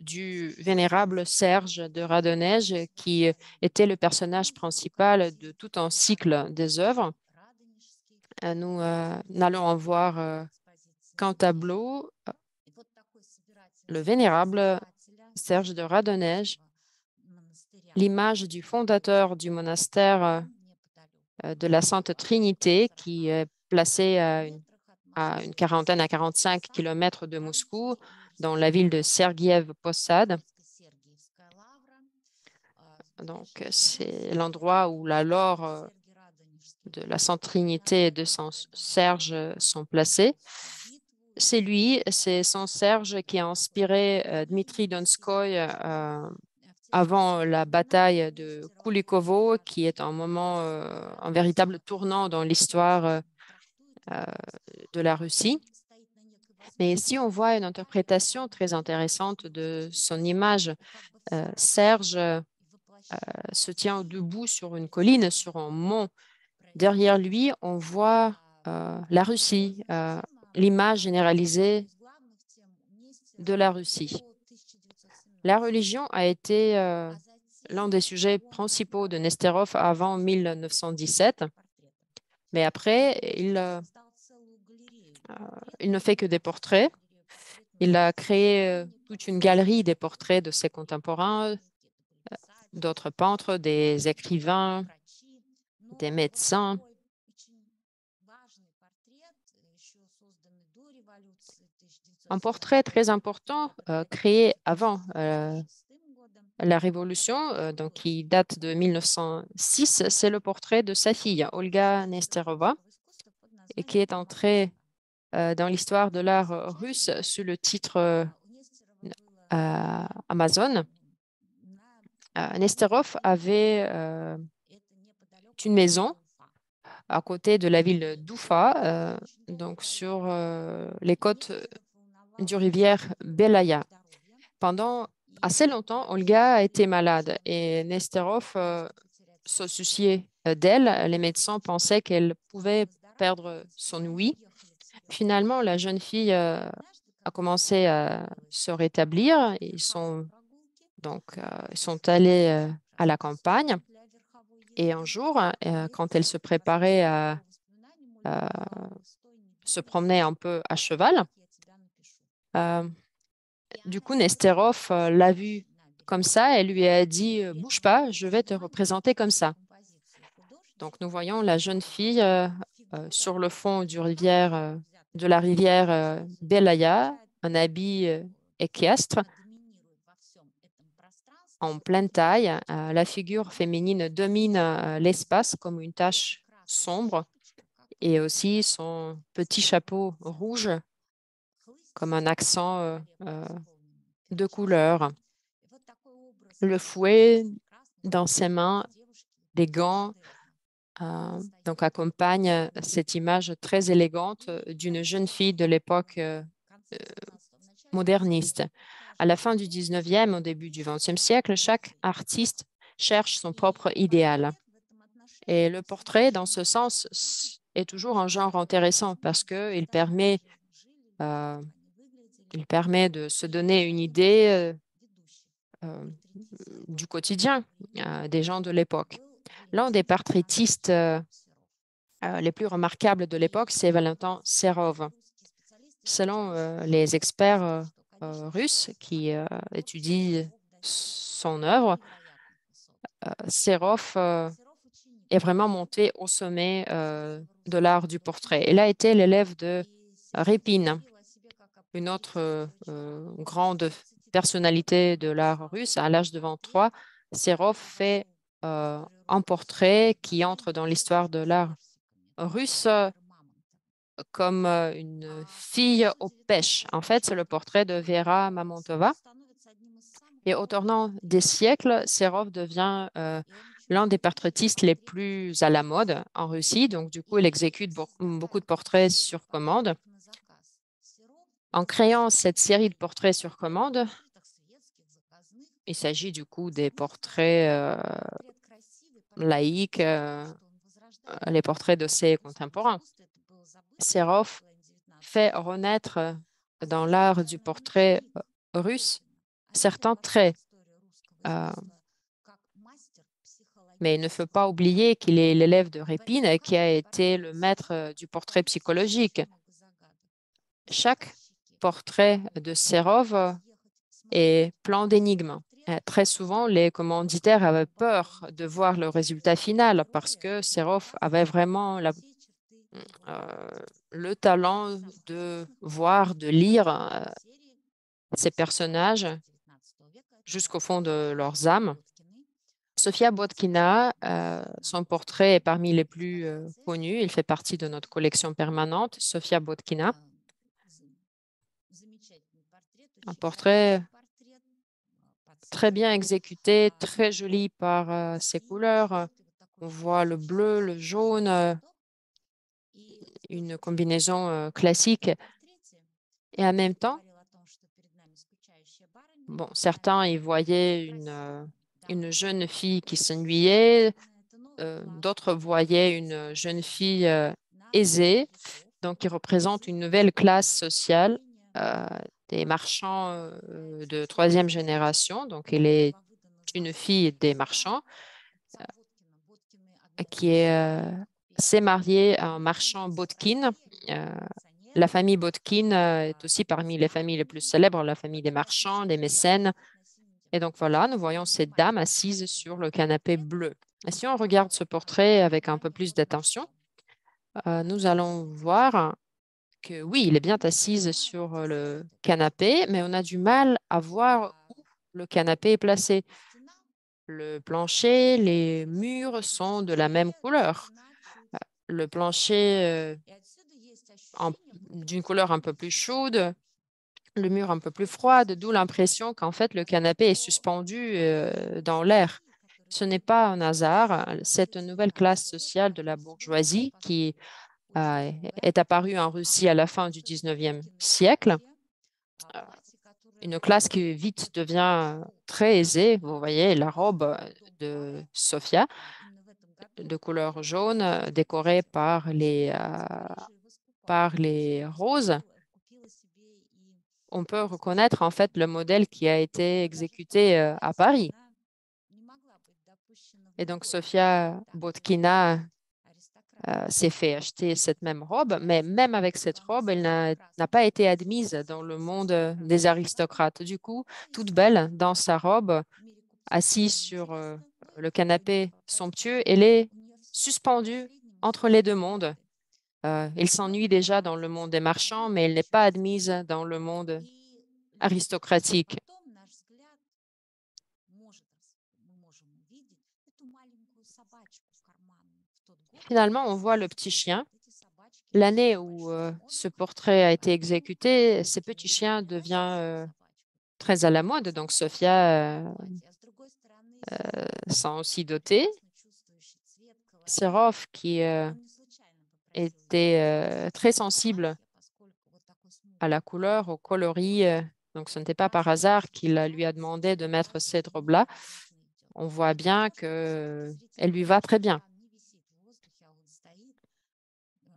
S2: du vénérable Serge de Radonège, qui était le personnage principal de tout un cycle des œuvres. Nous n'allons en voir qu'un tableau, le vénérable Serge de Radonège, l'image du fondateur du monastère de la Sainte Trinité, qui est placé à une quarantaine à 45 kilomètres de Moscou, dans la ville de Sergiev Posad. Donc, c'est l'endroit où la laure de la Sainte Trinité et de Saint Serge sont placés. C'est lui, c'est Saint Serge qui a inspiré Dmitri Donskoy avant la bataille de Kulikovo, qui est un moment, un véritable tournant dans l'histoire de la Russie. Mais ici, on voit une interprétation très intéressante de son image. Serge se tient debout sur une colline, sur un mont. Derrière lui, on voit la Russie, l'image généralisée de la Russie. La religion a été l'un des sujets principaux de Nesterov avant 1917, mais après, il ne fait que des portraits. Il a créé toute une galerie des portraits de ses contemporains, d'autres peintres, des écrivains, des médecins. Un portrait très important créé avant la Révolution, donc qui date de 1906, c'est le portrait de sa fille, Olga Nesterova, et qui est entrée dans l'histoire de l'art russe sous le titre Amazon. Nesterov avait une maison à côté de la ville d'Oufa, donc sur les côtes du rivière Belaya. Pendant assez longtemps, Olga a été malade et Nesterov se souciait d'elle. Les médecins pensaient qu'elle pouvait perdre son ouïe. Finalement, la jeune fille a commencé à se rétablir. Ils sont allés à la campagne. Et un jour, quand elle se préparait à se promener un peu à cheval, du coup, Nesterov l'a vue comme ça et lui a dit « Bouge pas, je vais te représenter comme ça ». Donc, nous voyons la jeune fille sur le fond de la rivière Belaya, un habit équestre, en pleine taille. La figure féminine domine l'espace comme une tache sombre et aussi son petit chapeau rouge comme un accent de couleur. Le fouet dans ses mains, les gants, donc accompagnent cette image très élégante d'une jeune fille de l'époque moderniste. À la fin du 19e, au début du 20e siècle, chaque artiste cherche son propre idéal. Et le portrait, dans ce sens, est toujours un genre intéressant parce qu'il permet de se donner une idée du quotidien des gens de l'époque. L'un des portraitistes les plus remarquables de l'époque, c'est Valentin Serov. Selon les experts russes qui étudient son œuvre, Serov est vraiment monté au sommet de l'art du portrait. Il a été l'élève de Repin, une autre grande personnalité de l'art russe. À l'âge de 23, Serov fait un portrait qui entre dans l'histoire de l'art russe comme une fille aux pêches. En fait, c'est le portrait de Vera Mamontova. Et au tournant des siècles, Serov devient l'un des portraitistes les plus à la mode en Russie. Donc, du coup, il exécute beaucoup de portraits sur commande. En créant cette série de portraits sur commande, il s'agit du coup des portraits laïques, les portraits de ses contemporains. Serov fait renaître dans l'art du portrait russe certains traits. Mais il ne faut pas oublier qu'il est l'élève de Repin qui a été le maître du portrait psychologique. Chaque portrait de Serov est plein d'énigmes. Très souvent, les commanditaires avaient peur de voir le résultat final parce que Serov avait vraiment le talent de voir, de lire ces personnages jusqu'au fond de leurs âmes. Sofia Botkina, son portrait est parmi les plus connus. Il fait partie de notre collection permanente. Sofia Botkina, un portrait très bien exécuté, très joli par ses couleurs. On voit le bleu, le jaune, une combinaison classique. Et en même temps, bon, certains y voyaient une jeune fille qui s'ennuyait, d'autres voyaient une jeune fille aisée, donc qui représente une nouvelle classe sociale, des marchands de troisième génération. Donc, elle est une fille des marchands qui s'est mariée à un marchand Botkin. La famille Botkin est aussi parmi les familles les plus célèbres, la famille des marchands, des mécènes. Et donc voilà, nous voyons cette dame assise sur le canapé bleu. Et si on regarde ce portrait avec un peu plus d'attention, nous allons voir que oui, il est bien assise sur le canapé, mais on a du mal à voir où le canapé est placé. Le plancher, les murs sont de la même couleur. Le plancher d'une couleur un peu plus chaude, le mur un peu plus froid, d'où l'impression qu'en fait le canapé est suspendu dans l'air. Ce n'est pas un hasard. Cette nouvelle classe sociale de la bourgeoisie qui est apparue en Russie à la fin du 19e siècle, une classe qui vite devient très aisée. Vous voyez la robe de Sofia de couleur jaune décorée par les roses. On peut reconnaître en fait le modèle qui a été exécuté à Paris. Et donc, Sofia Botkina s'est fait acheter cette même robe, mais même avec cette robe, elle n'a pas été admise dans le monde des aristocrates. Du coup, toute belle dans sa robe, assise sur le canapé somptueux, elle est suspendue entre les deux mondes. Elle s'ennuie déjà dans le monde des marchands, mais elle n'est pas admise dans le monde aristocratique. Finalement, on voit le petit chien. L'année où ce portrait a été exécuté, ce petit chien devient très à la mode. Donc, Sofia s'en aussi dotée. Serov, qui était très sensible à la couleur, au coloris, donc ce n'était pas par hasard qu'il lui a demandé de mettre cette robe-là. On voit bien qu'elle lui va très bien.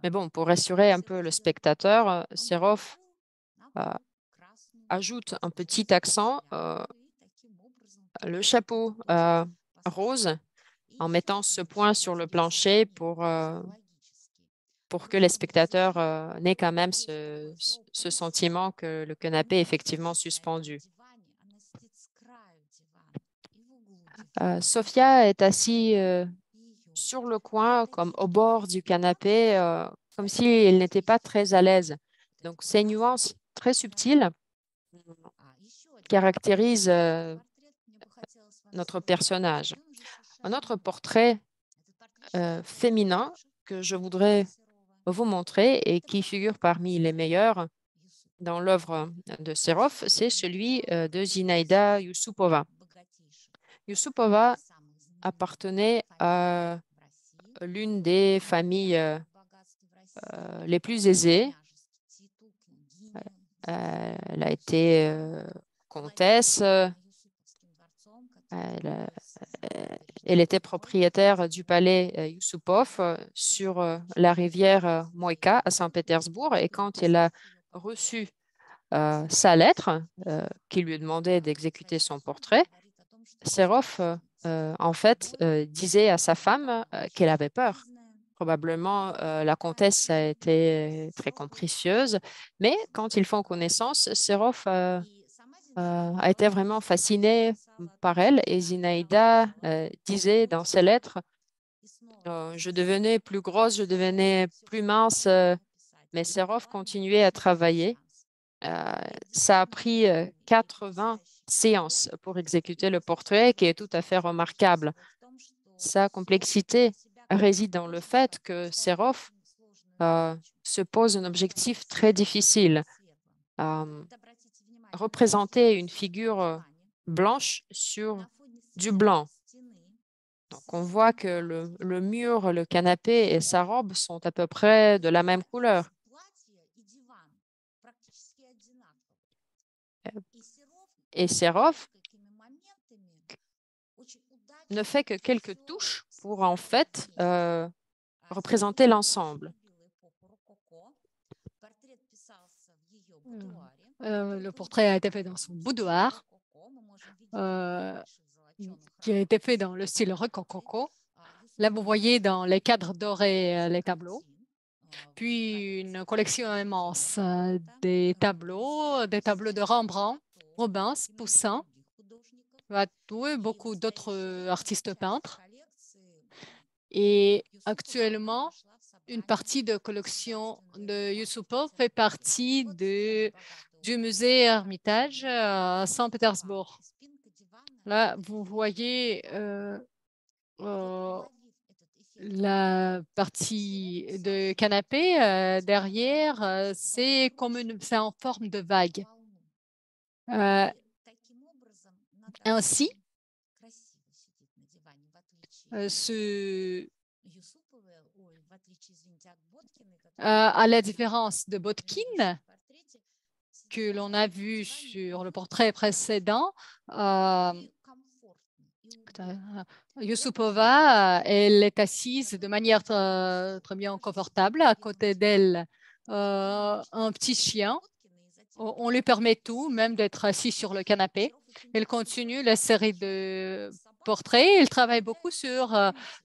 S2: Mais bon, pour rassurer un peu le spectateur, Serov ajoute un petit accent, le chapeau rose, en mettant ce point sur le plancher pour que les spectateurs n'aient quand même ce sentiment que le canapé est effectivement suspendu. Sofia est assise sur le coin, comme au bord du canapé, comme si elle n'était pas très à l'aise. Donc, ces nuances très subtiles caractérisent notre personnage. Un autre portrait féminin que je voudrais vous montrer et qui figure parmi les meilleurs dans l'œuvre de Serov, c'est celui de Zinaïda Yusupova. Yusupova appartenait à l'une des familles les plus aisées. Elle a été comtesse. Elle était propriétaire du palais Yusupov sur la rivière Moïka à Saint-Pétersbourg. Et quand elle a reçu sa lettre qui lui demandait d'exécuter son portrait, Serov, en fait, disait à sa femme qu'elle avait peur. Probablement, la comtesse a été très capricieuse, mais quand ils font connaissance, Serov a été vraiment fasciné par elle et Zinaïda disait dans ses lettres, je devenais plus grosse, je devenais plus mince, mais Serov continuait à travailler. Ça a pris 80 séances pour exécuter le portrait, qui est tout à fait remarquable. Sa complexité réside dans le fait que Serov se pose un objectif très difficile. Représenter une figure blanche sur du blanc. Donc, on voit que le mur, le canapé et sa robe sont à peu près de la même couleur. Et Serov ne fait que quelques touches pour en fait représenter l'ensemble.
S4: Le portrait a été fait dans son boudoir, qui a été fait dans le style rococo. Là, vous voyez dans les cadres dorés les tableaux, puis une collection immense des tableaux de Rembrandt, Rubens, Poussin, Vatou, beaucoup d'autres artistes peintres. Et actuellement, une partie de collection de Yusupov fait partie du musée Hermitage à Saint-Pétersbourg. Là, vous voyez la partie de canapé derrière, c'est en forme de vague. Ainsi, à la différence de Botkin, que l'on a vu sur le portrait précédent, Yusupova, elle est assise de manière très bien confortable. À côté d'elle, un petit chien. On lui permet tout, même d'être assis sur le canapé. Elle continue la série de portraits. Elle travaille beaucoup sur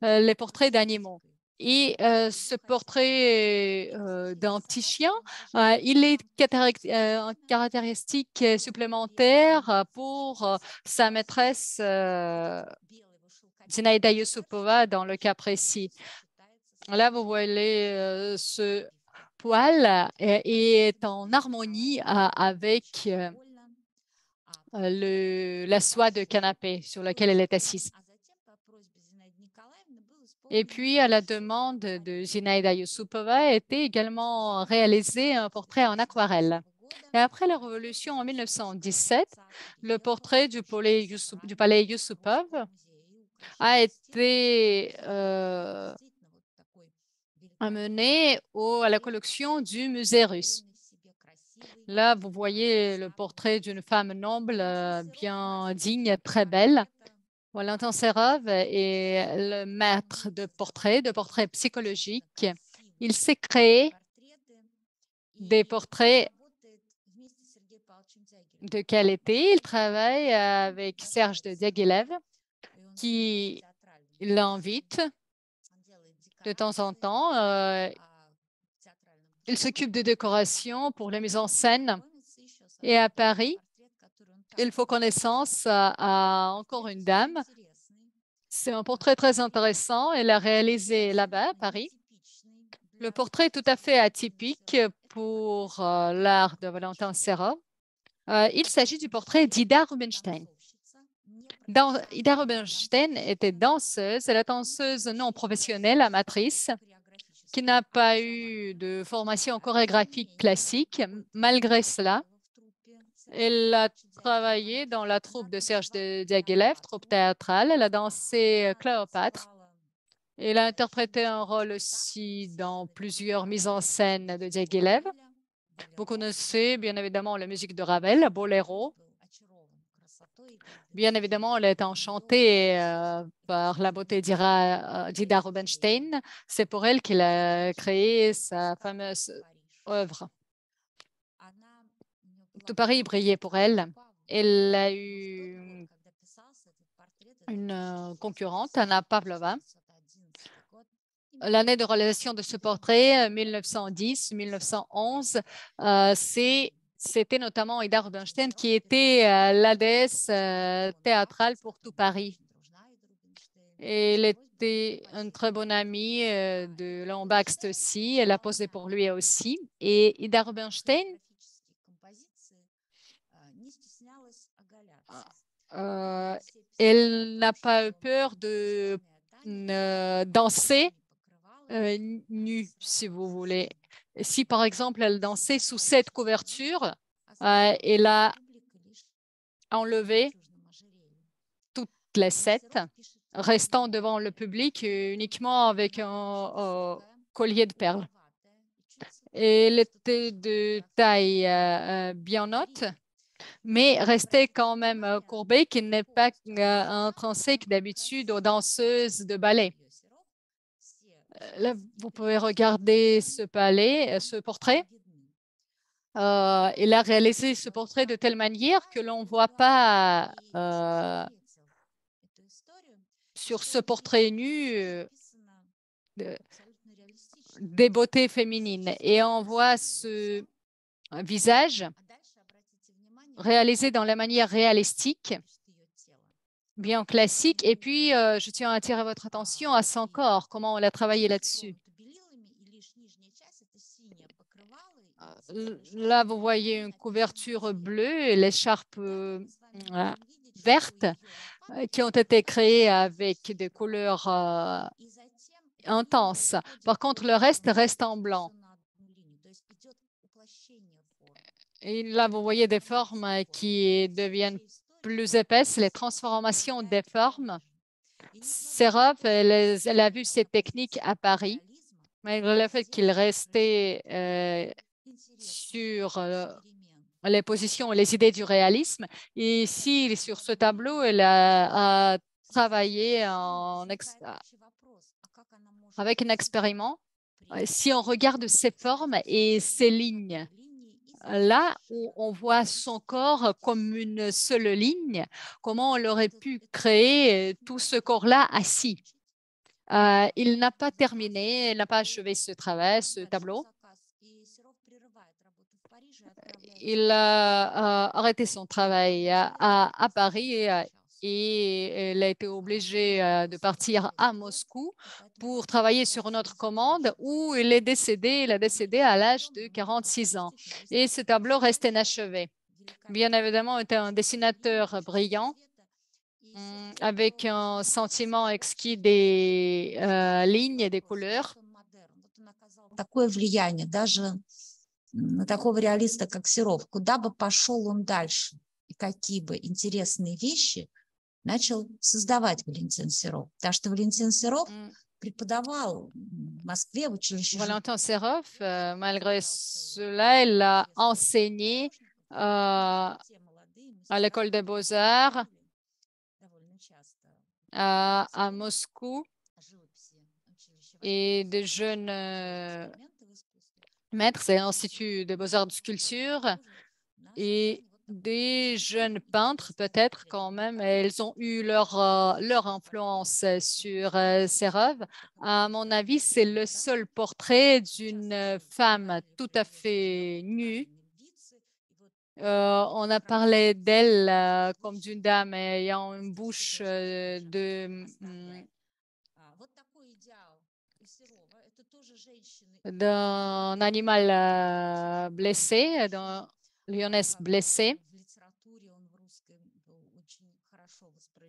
S4: les portraits d'animaux. Et ce portrait d'un petit chien, il est une caractéristique supplémentaire pour sa maîtresse Zinaida Yusupova dans le cas précis. Là, vous voyez ce poil est en harmonie avec la soie de canapé sur laquelle elle est assise. Et puis, à la demande de Zinaida Yusupova, a été également réalisé un portrait en aquarelle. Et après la Révolution en 1917, le portrait du palais Yusupov a été amené à la collection du musée russe. Là, vous voyez le portrait d'une femme noble, bien digne, très belle. Valentin Serov est le maître de portraits psychologiques. Il s'est créé des portraits de qualité. Il travaille avec Serge de Diaghilev, qui l'invite de temps en temps. Il s'occupe de décoration pour la mise en scène. Et à Paris, il faut connaissance à encore une dame. C'est un portrait très intéressant. Elle a réalisé là-bas, à Paris. Le portrait est tout à fait atypique pour l'art de Valentin Serov. Il s'agit du portrait d'Ida Rubinstein. Ida Rubinstein était danseuse. Elle est danseuse non professionnelle, amatrice, qui n'a pas eu de formation chorégraphique classique. Malgré cela, elle a travaillé dans la troupe de Serge de Diaghilev, troupe théâtrale. Elle a dansé Cléopâtre. Elle a interprété un rôle aussi dans plusieurs mises en scène de Diaghilev. Vous connaissez bien évidemment la musique de Ravel, Boléro. Bien évidemment, elle est enchantée par la beauté d'Ida Rubinstein. C'est pour elle qu'il a créé sa fameuse œuvre. Tout Paris brillait pour elle. Elle a eu une concurrente, Anna Pavlova. L'année de réalisation de ce portrait, 1910-1911, c'était notamment Ida Rubinstein qui était la déesse théâtrale pour tout Paris. Elle était une très bonne amie de Léon Bakst aussi. Elle a posé pour lui aussi. Et Ida Rubinstein, elle n'a pas eu peur de danser nue, si vous voulez. Si, par exemple, elle dansait sous cette couverture, elle a enlevé toutes les 7, restant devant le public uniquement avec un collier de perles. Elle était de taille bien haute, mais restait quand même courbée, qui n'est pas intrinsèque d'habitude aux danseuses de ballet. Là, vous pouvez regarder ce portrait. Il a réalisé ce portrait de telle manière que l'on ne voit pas sur ce portrait nu des beautés féminines. Et on voit ce visage réalisé dans la manière réalistique bien classique. Et puis, je tiens à attirer votre attention à son corps, comment on a travaillé là-dessus. Là, vous voyez une couverture bleue et l'écharpe verte qui ont été créées avec des couleurs intenses. Par contre, le reste en blanc. Et là, vous voyez des formes qui deviennent plus épaisses, les transformations des formes. Serov, elle a vu ces techniques à Paris, malgré le fait qu'il restait sur les positions et les idées du réalisme. Et ici, sur ce tableau, elle a travaillé avec un expériment. Si on regarde ces formes et ces lignes, là où on voit son corps comme une seule ligne, comment on aurait pu créer tout ce corps-là assis. Il n'a pas terminé, il n'a pas achevé ce travail, ce tableau. Il a arrêté son travail à Paris et il a été obligé de partir à Moscou pour travailler sur une autre commande où il est décédé. Il a décédé à l'âge de 46 ans. Et ce tableau reste inachevé. Bien évidemment, il était un dessinateur brillant avec un sentiment exquis des lignes et des couleurs.
S3: Такое влияние даже на такого реалиста, как Серов. Куда бы пошел он дальше и какие бы интересные вещи начал создавать Валентин Серов. Потому что Валентин Серов преподавал в Москве в училище.
S4: Valentin Serov, malgré cela, il a enseigné à l'école des beaux-arts à Moscou et des jeunes maîtres, c'est l'Institut des beaux-arts de sculpture et des jeunes peintres peut-être quand même. Elles ont eu leur influence sur Serov. À mon avis, c'est le seul portrait d'une femme tout à fait nue. On a parlé d'elle comme d'une dame ayant une bouche d'un animal blessé, d'un lionesse blessée.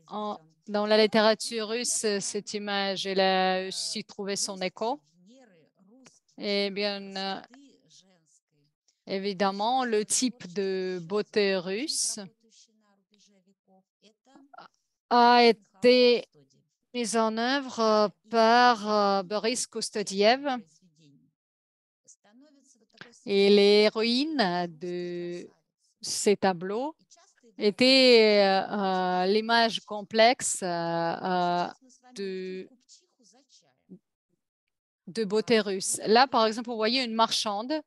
S4: Dans la littérature russe, cette image, elle a aussi trouvé son écho. Et bien évidemment, le type de beauté russe a été mis en œuvre par Boris Kostodiev. Et l'héroïne de ces tableaux était l'image complexe de beauté russe. Là, par exemple, vous voyez une marchande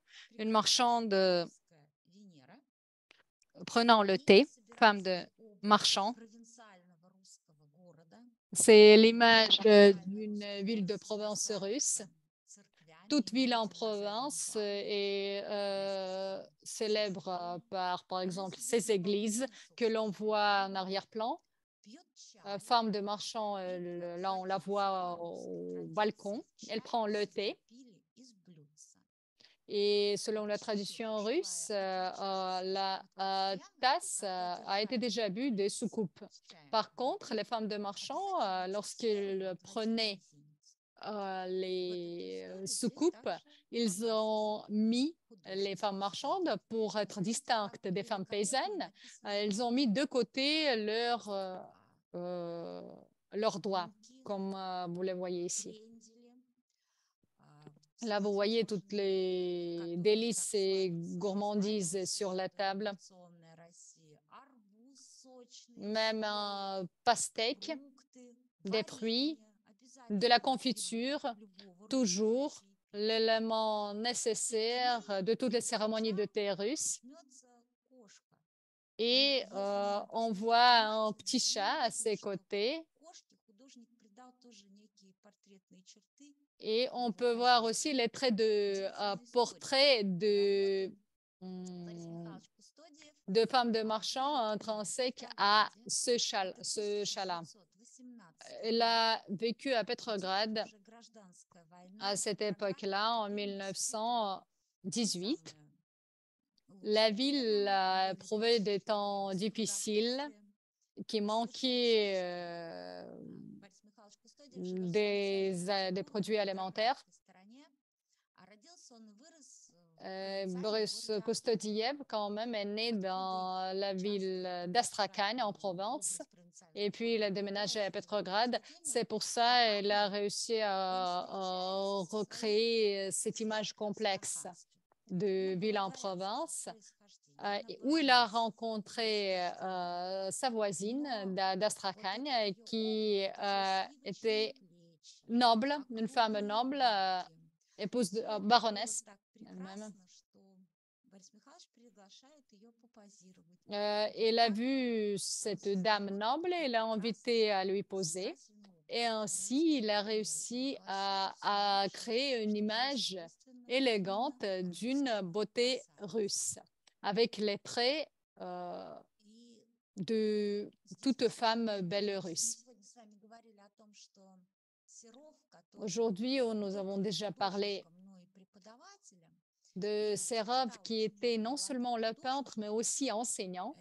S4: prenant le thé, femme de marchand. C'est l'image d'une ville de Provence russe. Toute ville en Provence est célèbre par exemple, ses églises que l'on voit en arrière-plan. Femme de marchand, là, on la voit au balcon. Elle prend le thé. Et selon la tradition russe, la tasse a été déjà bu des soucoupes. Par contre, les femmes de marchand, lorsqu'elles prenaient les soucoupes, ils ont mis les femmes marchandes pour être distinctes des femmes paysannes. Ils ont mis de côté leurs doigts, comme vous les voyez ici. Là, vous voyez toutes les délices et gourmandises sur la table. Même un pastèque, des fruits, de la confiture, toujours l'élément nécessaire de toutes les cérémonies de thé russes. Et on voit un petit chat à ses côtés. Et on peut voir aussi les traits de portrait de de femme de marchand intrinsèque à ce chat-là. Elle a vécu à Petrograd à cette époque-là, en 1918. La ville a éprouvé des temps difficiles qui manquaient des produits alimentaires. Boris Kostodiev, quand même, est né dans la ville d'Astrakhan, en Provence. Et puis, il a déménagé à Petrograd. C'est pour ça qu'elle a réussi à recréer cette image complexe de ville en Provence, où il a rencontré sa voisine d'Astrakhan, qui était noble, une femme noble, épouse de baronesse elle-même. Il a vu cette dame noble et l'a invité à lui poser. Et ainsi, il a réussi à créer une image élégante d'une beauté russe, avec les traits de toute femme belle russe. Aujourd'hui, nous avons déjà parlé de Serov, qui était non seulement le peintre, mais aussi enseignant.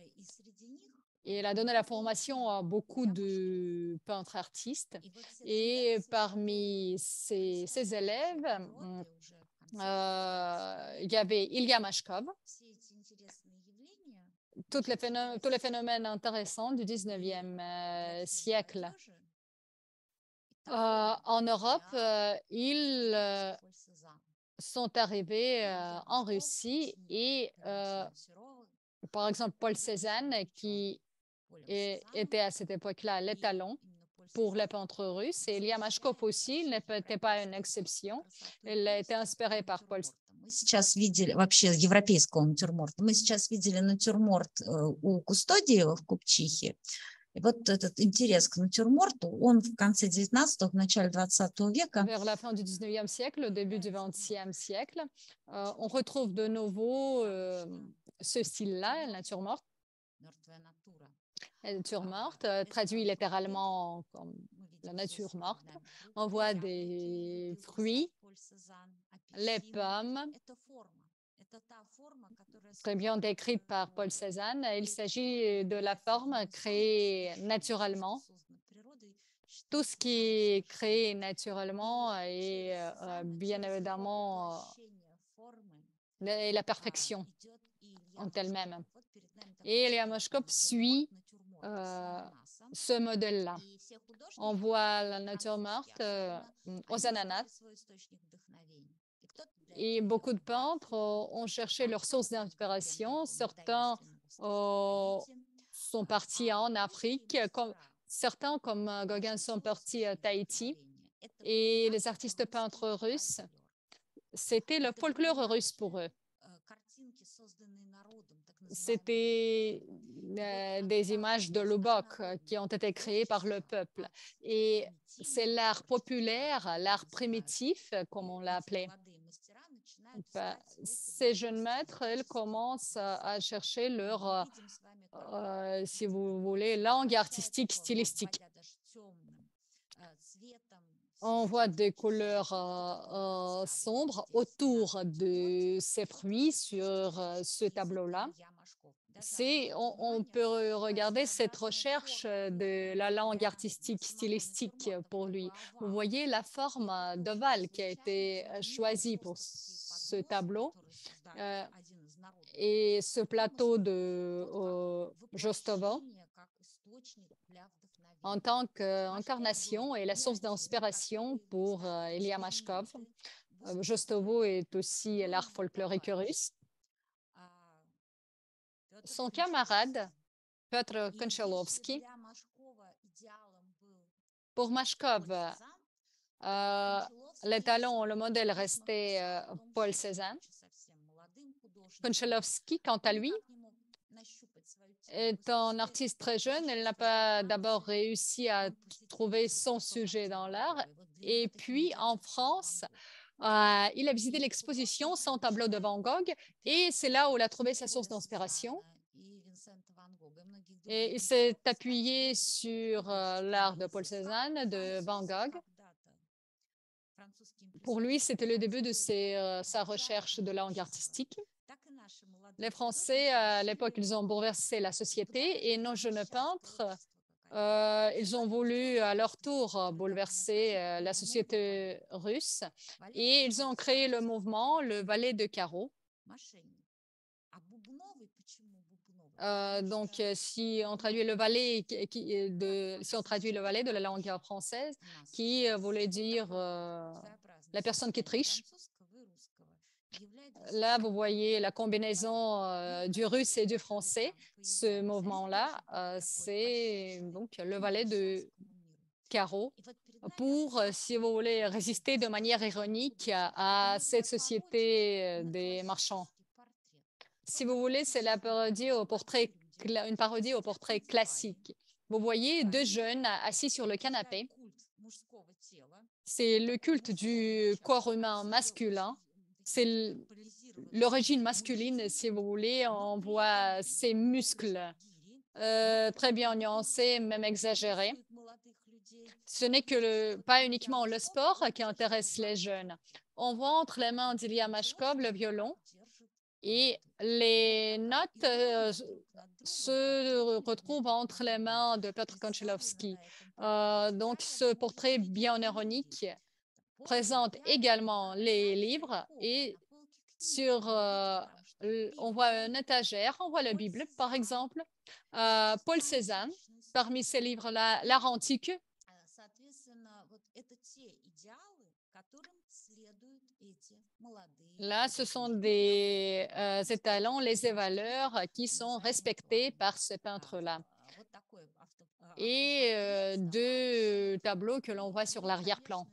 S4: Et il a donné la formation à beaucoup de peintres artistes. Et parmi ses élèves, il y avait Ilya Mashkov. Tous les phénomènes intéressants du 19e siècle. En Europe, ils sont arrivés en Russie et, par exemple, Paul Cézanne, qui était à cette époque-là l'étalon pour les peintres russes, et Ilya Mashkov aussi, il n'était pas une exception. Il a été inspiré par Paul Cézanne.
S3: Сейчас видели вообще европейского натюрморта. Мы сейчас видели натюрморт у Кустодиева в Купчихе. И вот этот интерес к натюрморту, он в конце 19-го, в начале 20 века.
S4: Vers la fin du 19e siècle, au début du 20e siècle, on retrouve de nouveau ce style-là, la nature morte. La nature morte, traduit littéralement comme la nature morte. On voit des fruits, les pommes, très bien décrite par Paul Cézanne. Il s'agit de la forme créée naturellement. Tout ce qui est créé naturellement est bien évidemment la perfection en elle-même. Et Ilya Mashkov suit ce modèle-là. On voit la nature morte aux ananas. Et beaucoup de peintres ont cherché leur source d'inspiration. Certains sont partis en Afrique, certains, comme Gauguin, sont partis à Tahiti. Et les artistes peintres russes, c'était le folklore russe pour eux. C'était des images de Lubok qui ont été créées par le peuple. Et c'est l'art populaire, l'art primitif, comme on l'a appelé. Ces jeunes maîtres, ils commencent à chercher leur, si vous voulez, langue artistique, stylistique. On voit des couleurs sombres autour de ces fruits sur ce tableau-là. On peut regarder cette recherche de la langue artistique, stylistique pour lui. Vous voyez la forme d'ovale qui a été choisie pour ce tableau. Et ce plateau de Jostovo, en tant qu'incarnation et la source d'inspiration pour Ilya Mashkov. Jostovo est aussi l'art folklorique russe. Son camarade, Piotr Konchalovsky, pour Mashkov, l'étalon, le modèle restait Paul Cézanne. Konchalovsky, quant à lui, est un artiste très jeune. Il n'a pas d'abord réussi à trouver son sujet dans l'art. Et puis, en France, il a visité l'exposition Son tableau de Van Gogh et c'est là où il a trouvé sa source d'inspiration. Et il s'est appuyé sur l'art de Paul Cézanne, de Van Gogh. Pour lui, c'était le début de sa recherche de langue artistique. Les Français, à l'époque, ils ont bouleversé la société et nos jeunes peintres, ils ont voulu à leur tour bouleverser la société russe et ils ont créé le mouvement, le ballet de carreaux. Donc, si on traduit le ballet si on traduit le ballet de la langue française, qui voulait dire la personne qui triche. Là, vous voyez la combinaison du russe et du français. Ce mouvement-là, c'est donc le ballet de carreaux pour, si vous voulez, résister de manière ironique à cette société des marchands. Si vous voulez, c'est une parodie au portrait classique. Vous voyez deux jeunes assis sur le canapé. C'est le culte du corps humain masculin. C'est l'origine masculine, si vous voulez. On voit ces muscles très bien nuancés, même exagérés. Ce n'est pas uniquement le sport qui intéresse les jeunes. On voit entre les mains d'Ilya Mashkov le violon. Et les notes se retrouvent entre les mains de Piotr Konchalovsky. Donc, ce portrait bien ironique présente également les livres et on voit une étagère, on voit la Bible, par exemple. Paul Cézanne, parmi ces livres-là, l'art antique. Là, ce sont des étalons, les valeurs qui sont respectées par ce peintre-là. Et deux tableaux que l'on voit sur l'arrière-plan.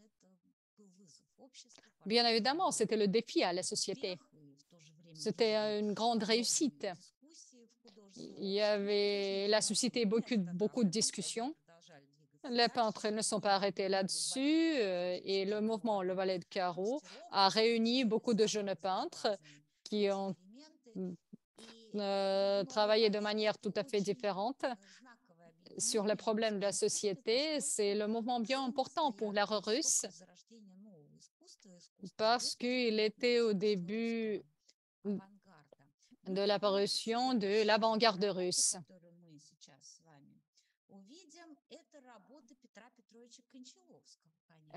S4: Bien évidemment, c'était le défi à la société. C'était une grande réussite. Il a suscité beaucoup de discussions. Les peintres ne sont pas arrêtés là-dessus et le mouvement Le Ballet de Carreaux a réuni beaucoup de jeunes peintres qui ont travaillé de manière tout à fait différente sur les problèmes de la société. C'est le mouvement bien important pour l'art russe parce qu'il était au début de l'apparition de l'avant-garde russe.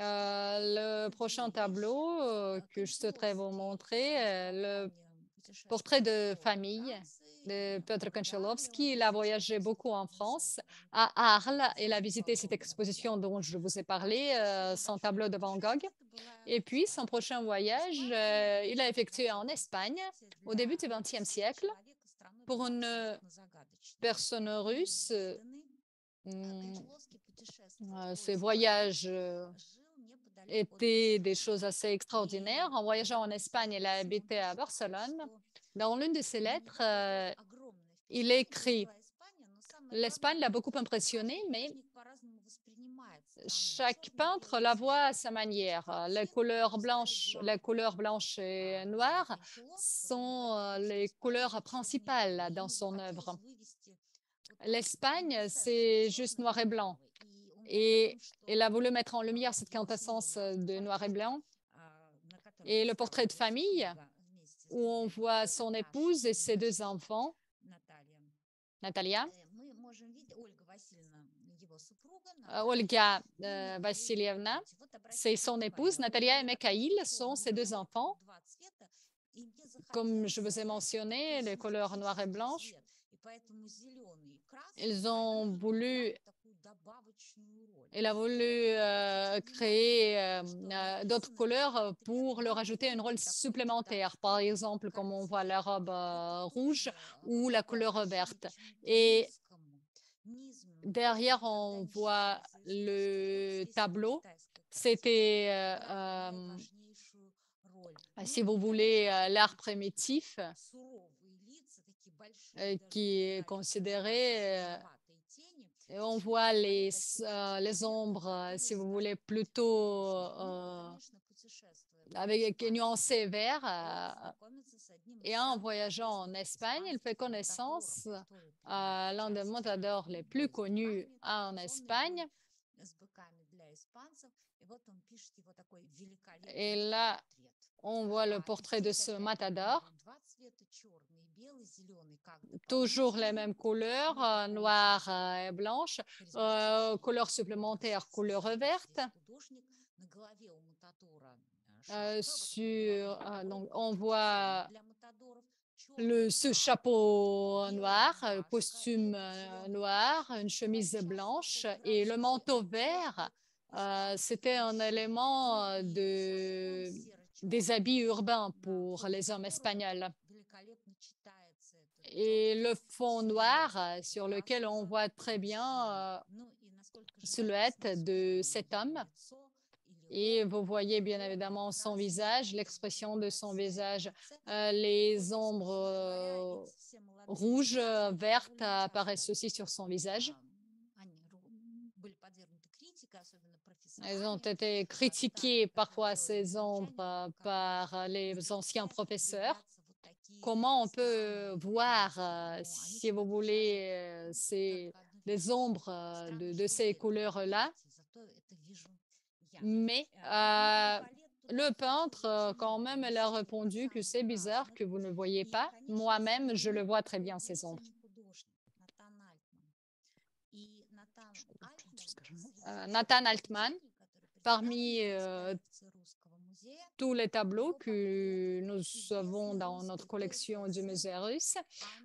S4: Le prochain tableau que je souhaiterais vous montrer, le portrait de famille de Piotr Konchalovsky. Il a voyagé beaucoup en France, à Arles. Il a visité cette exposition dont je vous ai parlé, son tableau de Van Gogh. Et puis, son prochain voyage, il a effectué en Espagne au début du XXe siècle pour une personne russe. Ces voyages étaient des choses assez extraordinaires. En voyageant en Espagne, il a habité à Barcelone. Dans l'une de ses lettres, il écrit « L'Espagne l'a beaucoup impressionné, mais chaque peintre la voit à sa manière. Les couleurs blanches et noires sont les couleurs principales dans son œuvre. L'Espagne, c'est juste noir et blanc. Et il a voulu mettre en lumière cette quintessence de noir et blanc. Et le portrait de famille, où on voit son épouse et ses deux enfants, Natalia. Olga Vassilievna, c'est son épouse. Natalia et Mikhail sont ses deux enfants. Comme je vous ai mentionné, les couleurs noires et blanches. Il a voulu créer d'autres couleurs pour leur ajouter un rôle supplémentaire. Par exemple, comme on voit la robe rouge ou la couleur verte. Et derrière, on voit le tableau. C'était, si vous voulez, l'art primitif qui est considéré. On voit les ombres, si vous voulez, plutôt avec nuancé vert. Et en voyageant en Espagne, il fait connaissance à l'un des matadors les plus connus en Espagne. Et là, on voit le portrait de ce matador. Toujours les mêmes couleurs, noire et blanche, couleur supplémentaire, couleur verte. Donc on voit ce chapeau noir, costume noir, une chemise blanche et le manteau vert. C'était un élément des habits urbains pour les hommes espagnols. Et le fond noir sur lequel on voit très bien la silhouette de cet homme. Et vous voyez bien évidemment son visage, l'expression de son visage. Les ombres rouges, vertes apparaissent aussi sur son visage. Elles ont été critiquées parfois, ces ombres, par les anciens professeurs. Comment on peut voir, si vous voulez, les ombres de ces couleurs-là? Mais le peintre, quand même, elle a répondu que c'est bizarre que vous ne le voyez pas. Moi-même, je le vois très bien, ces ombres. Nathan Altman, parmi tous les tableaux que nous avons dans notre collection du musée russe,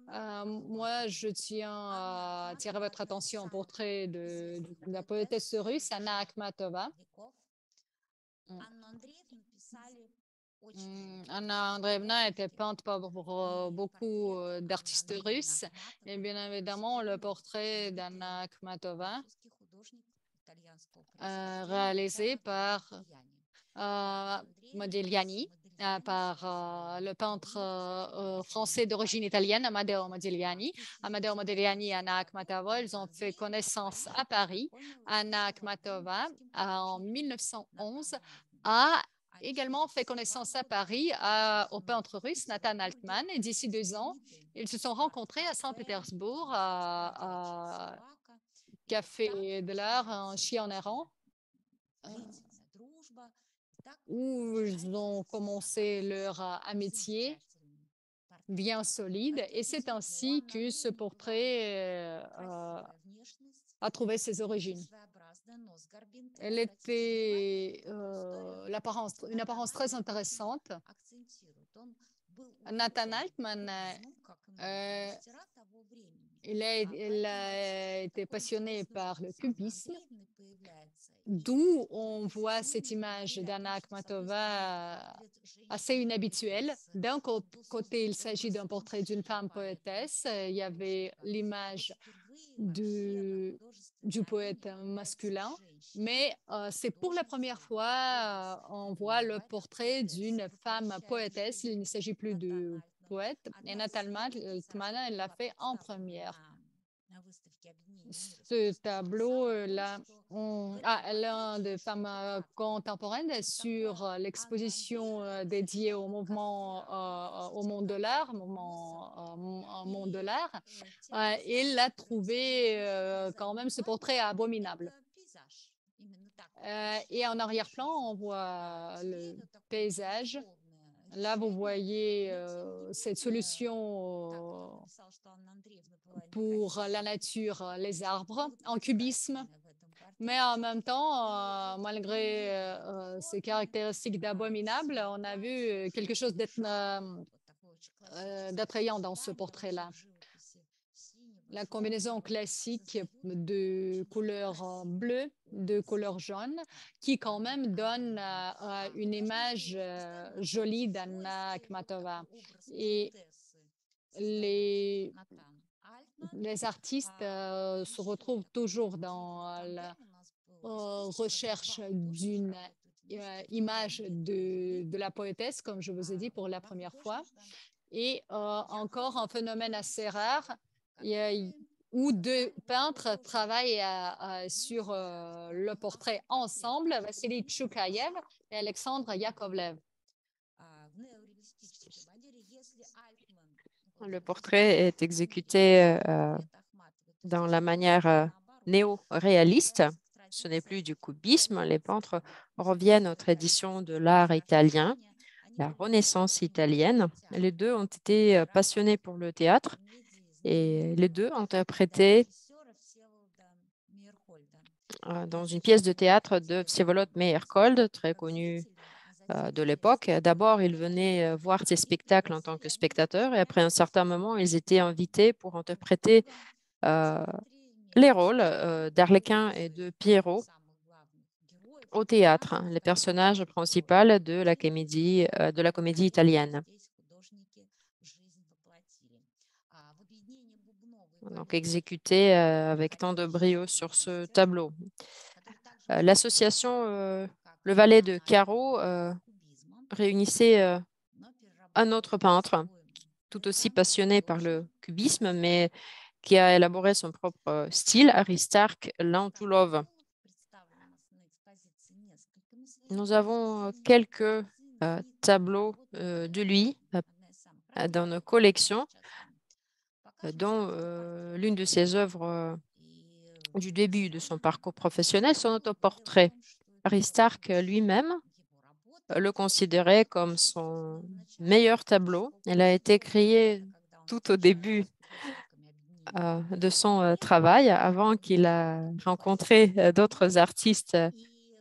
S4: moi, je tiens à attirer votre attention au portrait de la poétesse russe Anna Akhmatova. Anna Andreevna était peinte par beaucoup d'artistes russes. Et bien évidemment, le portrait d'Anna Akhmatova, réalisé par Modigliani, par le peintre français d'origine italienne, Amadeo Modigliani. Amadeo Modigliani et Anna Akhmatova, ils ont fait connaissance à Paris. Anna Akhmatova, en 1911, a également fait connaissance à Paris au peintre russe Nathan Altman. Et d'ici 2 ans, ils se sont rencontrés à Saint-Pétersbourg, à Café de l'Art, en chien en errant, où ils ont commencé leur amitié bien solide. Et c'est ainsi que ce portrait a trouvé ses origines. Elle était une apparence très intéressante. Nathan Altman, il a été passionné par le cubisme, d'où on voit cette image d'Anna Akhmatova assez inhabituelle. D'un côté, il s'agit d'un portrait d'une femme poétesse. Il y avait l'image du poète masculin, mais c'est pour la première fois on voit le portrait d'une femme poétesse. Il ne s'agit plus de poète. Et Nathan Altman, elle l'a fait en première. Ce tableau-là, l'un des femmes contemporaines sur l'exposition dédiée au mouvement, au monde de l'art, monde de l'art. Il a trouvé quand même ce portrait abominable. Et en arrière-plan, on voit le paysage. Là, vous voyez cette solution pour la nature, les arbres, en cubisme. Mais en même temps, malgré ces caractéristiques d'abominable, on a vu quelque chose d'attrayant dans ce portrait-là. La combinaison classique de couleur bleue, de couleur jaune, qui quand même donne une image jolie d'Anna Akhmatova. Et les artistes se retrouvent toujours dans la recherche d'une image de la poétesse, comme je vous ai dit pour la première fois. Et encore un phénomène assez rare, où 2 peintres travaillent sur le portrait ensemble, Vassili Tchoukaïev et Alexandre Yakovlev.
S2: Le portrait est exécuté dans la manière néo-réaliste. Ce n'est plus du cubisme. Les peintres reviennent aux traditions de l'art italien, la Renaissance italienne. Les deux ont été passionnés pour le théâtre et les deux ont interprété dans une pièce de théâtre de Vsevolod Meyerhold, très connu de l'époque. D'abord, ils venaient voir ces spectacles en tant que spectateurs et après un certain moment, ils étaient invités pour interpréter les rôles d'Arlequin et de Pierrot au théâtre, les personnages principaux de la comédie italienne. Donc, exécutés avec tant de brio sur ce tableau. L'association Le Valet de Carreau réunissait un autre peintre, tout aussi passionné par le cubisme, mais qui a élaboré son propre style, Aristarque Lantulov. Nous avons quelques tableaux de lui dans nos collections, dont l'une de ses œuvres du début de son parcours professionnel, son autoportrait. Aristarque lui-même le considérait comme son meilleur tableau. Il a été créé tout au début de son travail, avant qu'il a rencontré d'autres artistes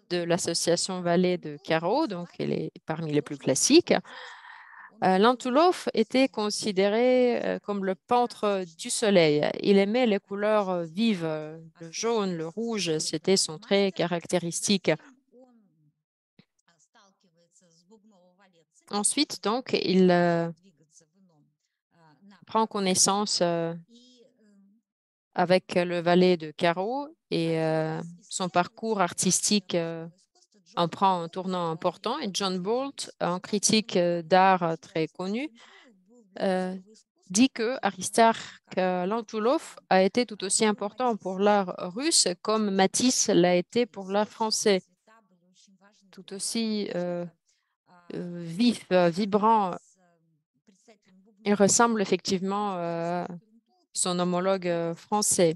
S2: de l'association Valet de Carreau, donc il est parmi les plus classiques. Lantulov était considéré comme le peintre du soleil. Il aimait les couleurs vives, le jaune, le rouge, c'était son trait caractéristique. Ensuite, donc, il prend connaissance avec le Valet de Carreau et son parcours artistique en prend un tournant important. Et John Bolt, un critique d'art très connu, dit que Aristarque Lantulov a été tout aussi important pour l'art russe comme Matisse l'a été pour l'art français. Tout aussi vif, vibrant. Il ressemble effectivement à son homologue français.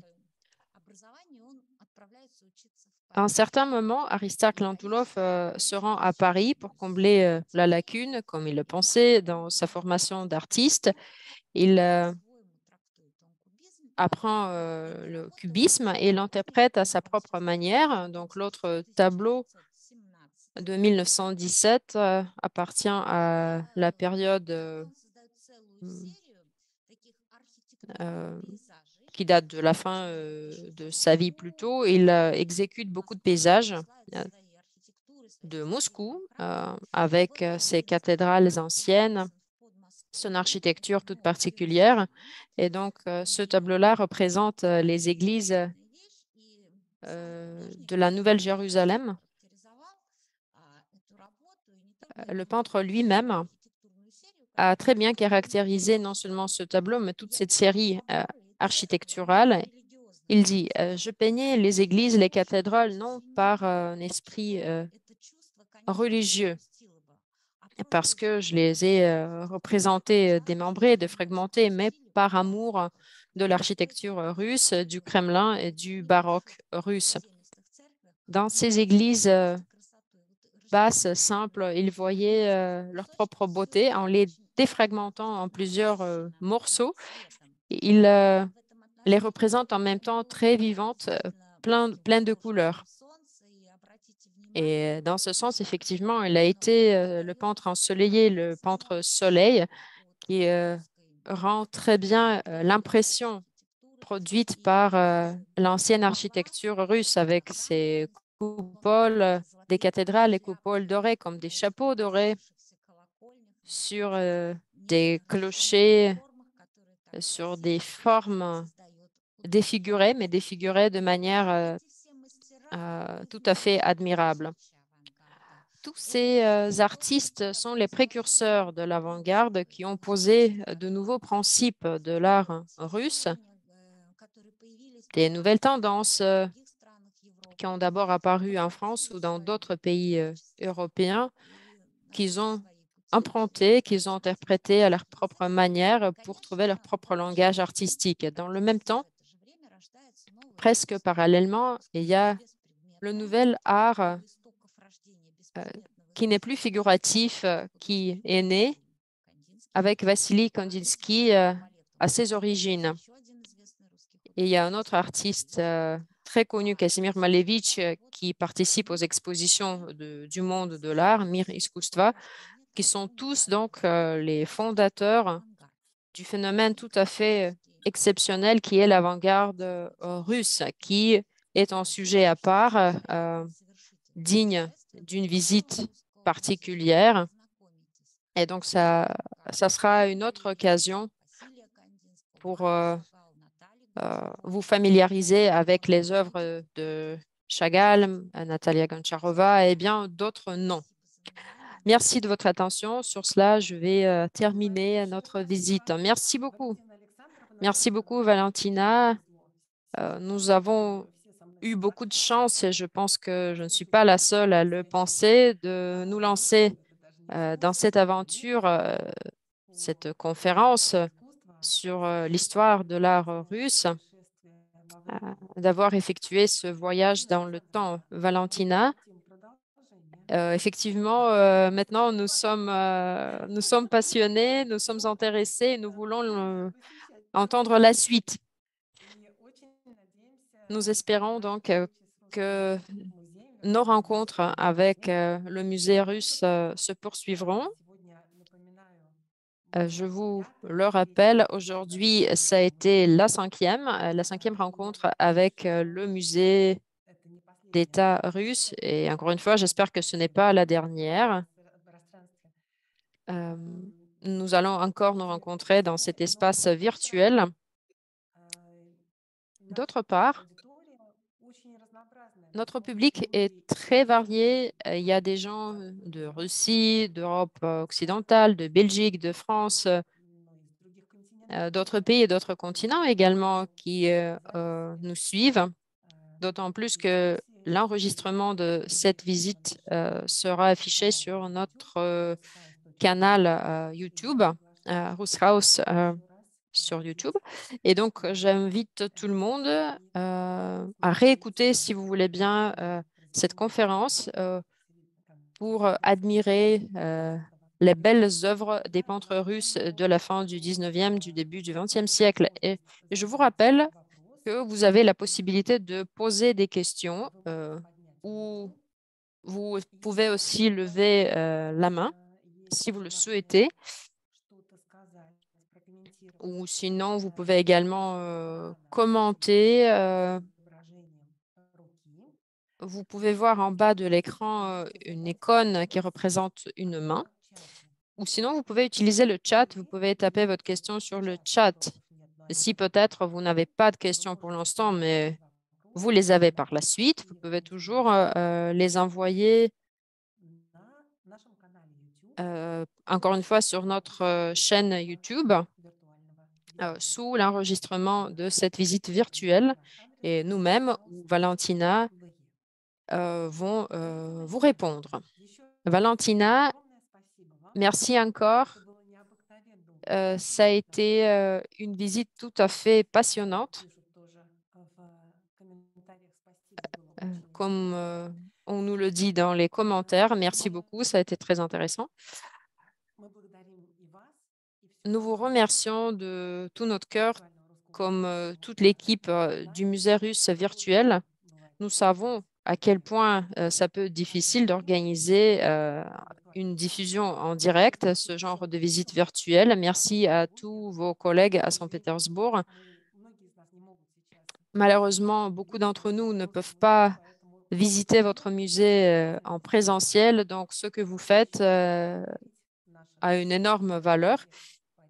S2: À un certain moment, Aristarque Lantulov se rend à Paris pour combler la lacune, comme il le pensait, dans sa formation d'artiste. Il apprend le cubisme et l'interprète à sa propre manière. Donc, l'autre tableau de 1917 appartient à la période qui date de la fin de sa vie plus tôt. Il exécute beaucoup de paysages de Moscou avec ses cathédrales anciennes, son architecture toute particulière. Et donc, ce tableau-là représente les églises de la Nouvelle-Jérusalem. Le peintre lui-même a très bien caractérisé non seulement ce tableau, mais toute cette série architecturale. Il dit, je peignais les églises, les cathédrales, non par un esprit religieux, parce que je les ai représentées démembrées, défragmentées, mais par amour de l'architecture russe, du Kremlin et du baroque russe. Dans ces églises basses, simples, ils voyaient leur propre beauté en les défragmentant en plusieurs morceaux. Ils les représentent en même temps très vivantes, pleines de couleurs. Et dans ce sens, effectivement, il a été le peintre ensoleillé, le peintre soleil, qui rend très bien l'impression produite par l'ancienne architecture russe avec ses coupoles des cathédrales, les coupoles dorées comme des chapeaux dorés sur des clochers, sur des formes défigurées, mais défigurées de manière tout à fait admirable. Tous ces artistes sont les précurseurs de l'avant-garde qui ont posé de nouveaux principes de l'art russe, des nouvelles tendances qui ont d'abord apparu en France ou dans d'autres pays européens, qu'ils ont emprunté, qu'ils ont interprété à leur propre manière pour trouver leur propre langage artistique. Dans le même temps, presque parallèlement, il y a le nouvel art qui n'est plus figuratif, qui est né avec Vassili Kandinsky à ses origines. Et il y a un autre artiste très connu, Casimir Malevich, qui participe aux expositions du monde de l'art, Mir Iskustva, qui sont tous donc les fondateurs du phénomène tout à fait exceptionnel qui est l'avant-garde russe, qui est un sujet à part, digne d'une visite particulière. Et donc, ça sera une autre occasion pour vous familiariser avec les œuvres de Chagall, Natalia Goncharova et bien d'autres noms. Merci de votre attention. Sur cela, je vais terminer notre visite. Merci beaucoup. Merci beaucoup, Valentina. Nous avons eu beaucoup de chance et je pense que je ne suis pas la seule à le penser, de nous lancer dans cette aventure, cette conférence sur l'histoire de l'art russe, d'avoir effectué ce voyage dans le temps. Valentina, effectivement, maintenant, nous sommes passionnés, nous sommes intéressés et nous voulons entendre la suite. Nous espérons donc que nos rencontres avec le musée russe se poursuivront. Je vous le rappelle, aujourd'hui, ça a été la cinquième rencontre avec le musée d'État russe. Et encore une fois, j'espère que ce n'est pas la dernière. Nous allons encore nous rencontrer dans cet espace virtuel. D'autre part, notre public est très varié. Il y a des gens de Russie, d'Europe occidentale, de Belgique, de France, d'autres pays et d'autres continents également qui nous suivent, d'autant plus que l'enregistrement de cette visite sera affiché sur notre canal YouTube, Russhaus sur YouTube. Et donc, j'invite tout le monde à réécouter, si vous voulez bien, cette conférence pour admirer les belles œuvres des peintres russes de la fin du 19e, du début du 20e siècle. Et je vous rappelle que vous avez la possibilité de poser des questions ou vous pouvez aussi lever la main si vous le souhaitez. Ou sinon, vous pouvez également commenter. Vous pouvez voir en bas de l'écran une icône qui représente une main. Ou sinon, vous pouvez utiliser le chat. Vous pouvez taper votre question sur le chat. Si peut-être vous n'avez pas de questions pour l'instant, mais vous les avez par la suite, vous pouvez toujours les envoyer encore une fois sur notre chaîne YouTube sous l'enregistrement de cette visite virtuelle. Et nous-mêmes, ou Valentina, vont vous répondre. Valentina, merci encore. Ça a été une visite tout à fait passionnante. Comme on nous le dit dans les commentaires, merci beaucoup, ça a été très intéressant. Nous vous remercions de tout notre cœur, comme toute l'équipe du musée russe virtuel. Nous savons à quel point ça peut être difficile d'organiser une diffusion en direct, ce genre de visite virtuelle. Merci à tous vos collègues à Saint-Pétersbourg. Malheureusement, beaucoup d'entre nous ne peuvent pas visiter votre musée en présentiel, donc ce que vous faites a une énorme valeur.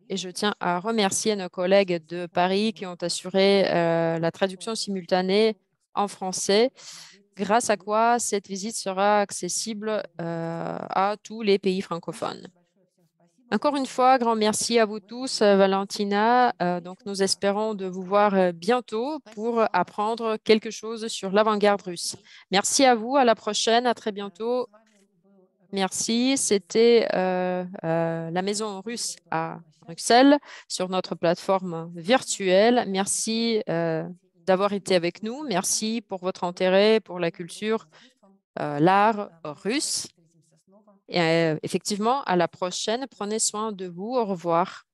S2: Et je tiens à remercier nos collègues de Paris qui ont assuré la traduction simultanée en français, grâce à quoi cette visite sera accessible à tous les pays francophones. Encore une fois, grand merci à vous tous, Valentina. Donc, nous espérons de vous voir bientôt pour apprendre quelque chose sur l'avant-garde russe. Merci à vous, à la prochaine, à très bientôt. Merci. C'était la Maison russe à Bruxelles sur notre plateforme virtuelle. Merci d'avoir été avec nous. Merci pour votre intérêt pour la culture, l'art russe. Et effectivement, à la prochaine. Prenez soin de vous. Au revoir.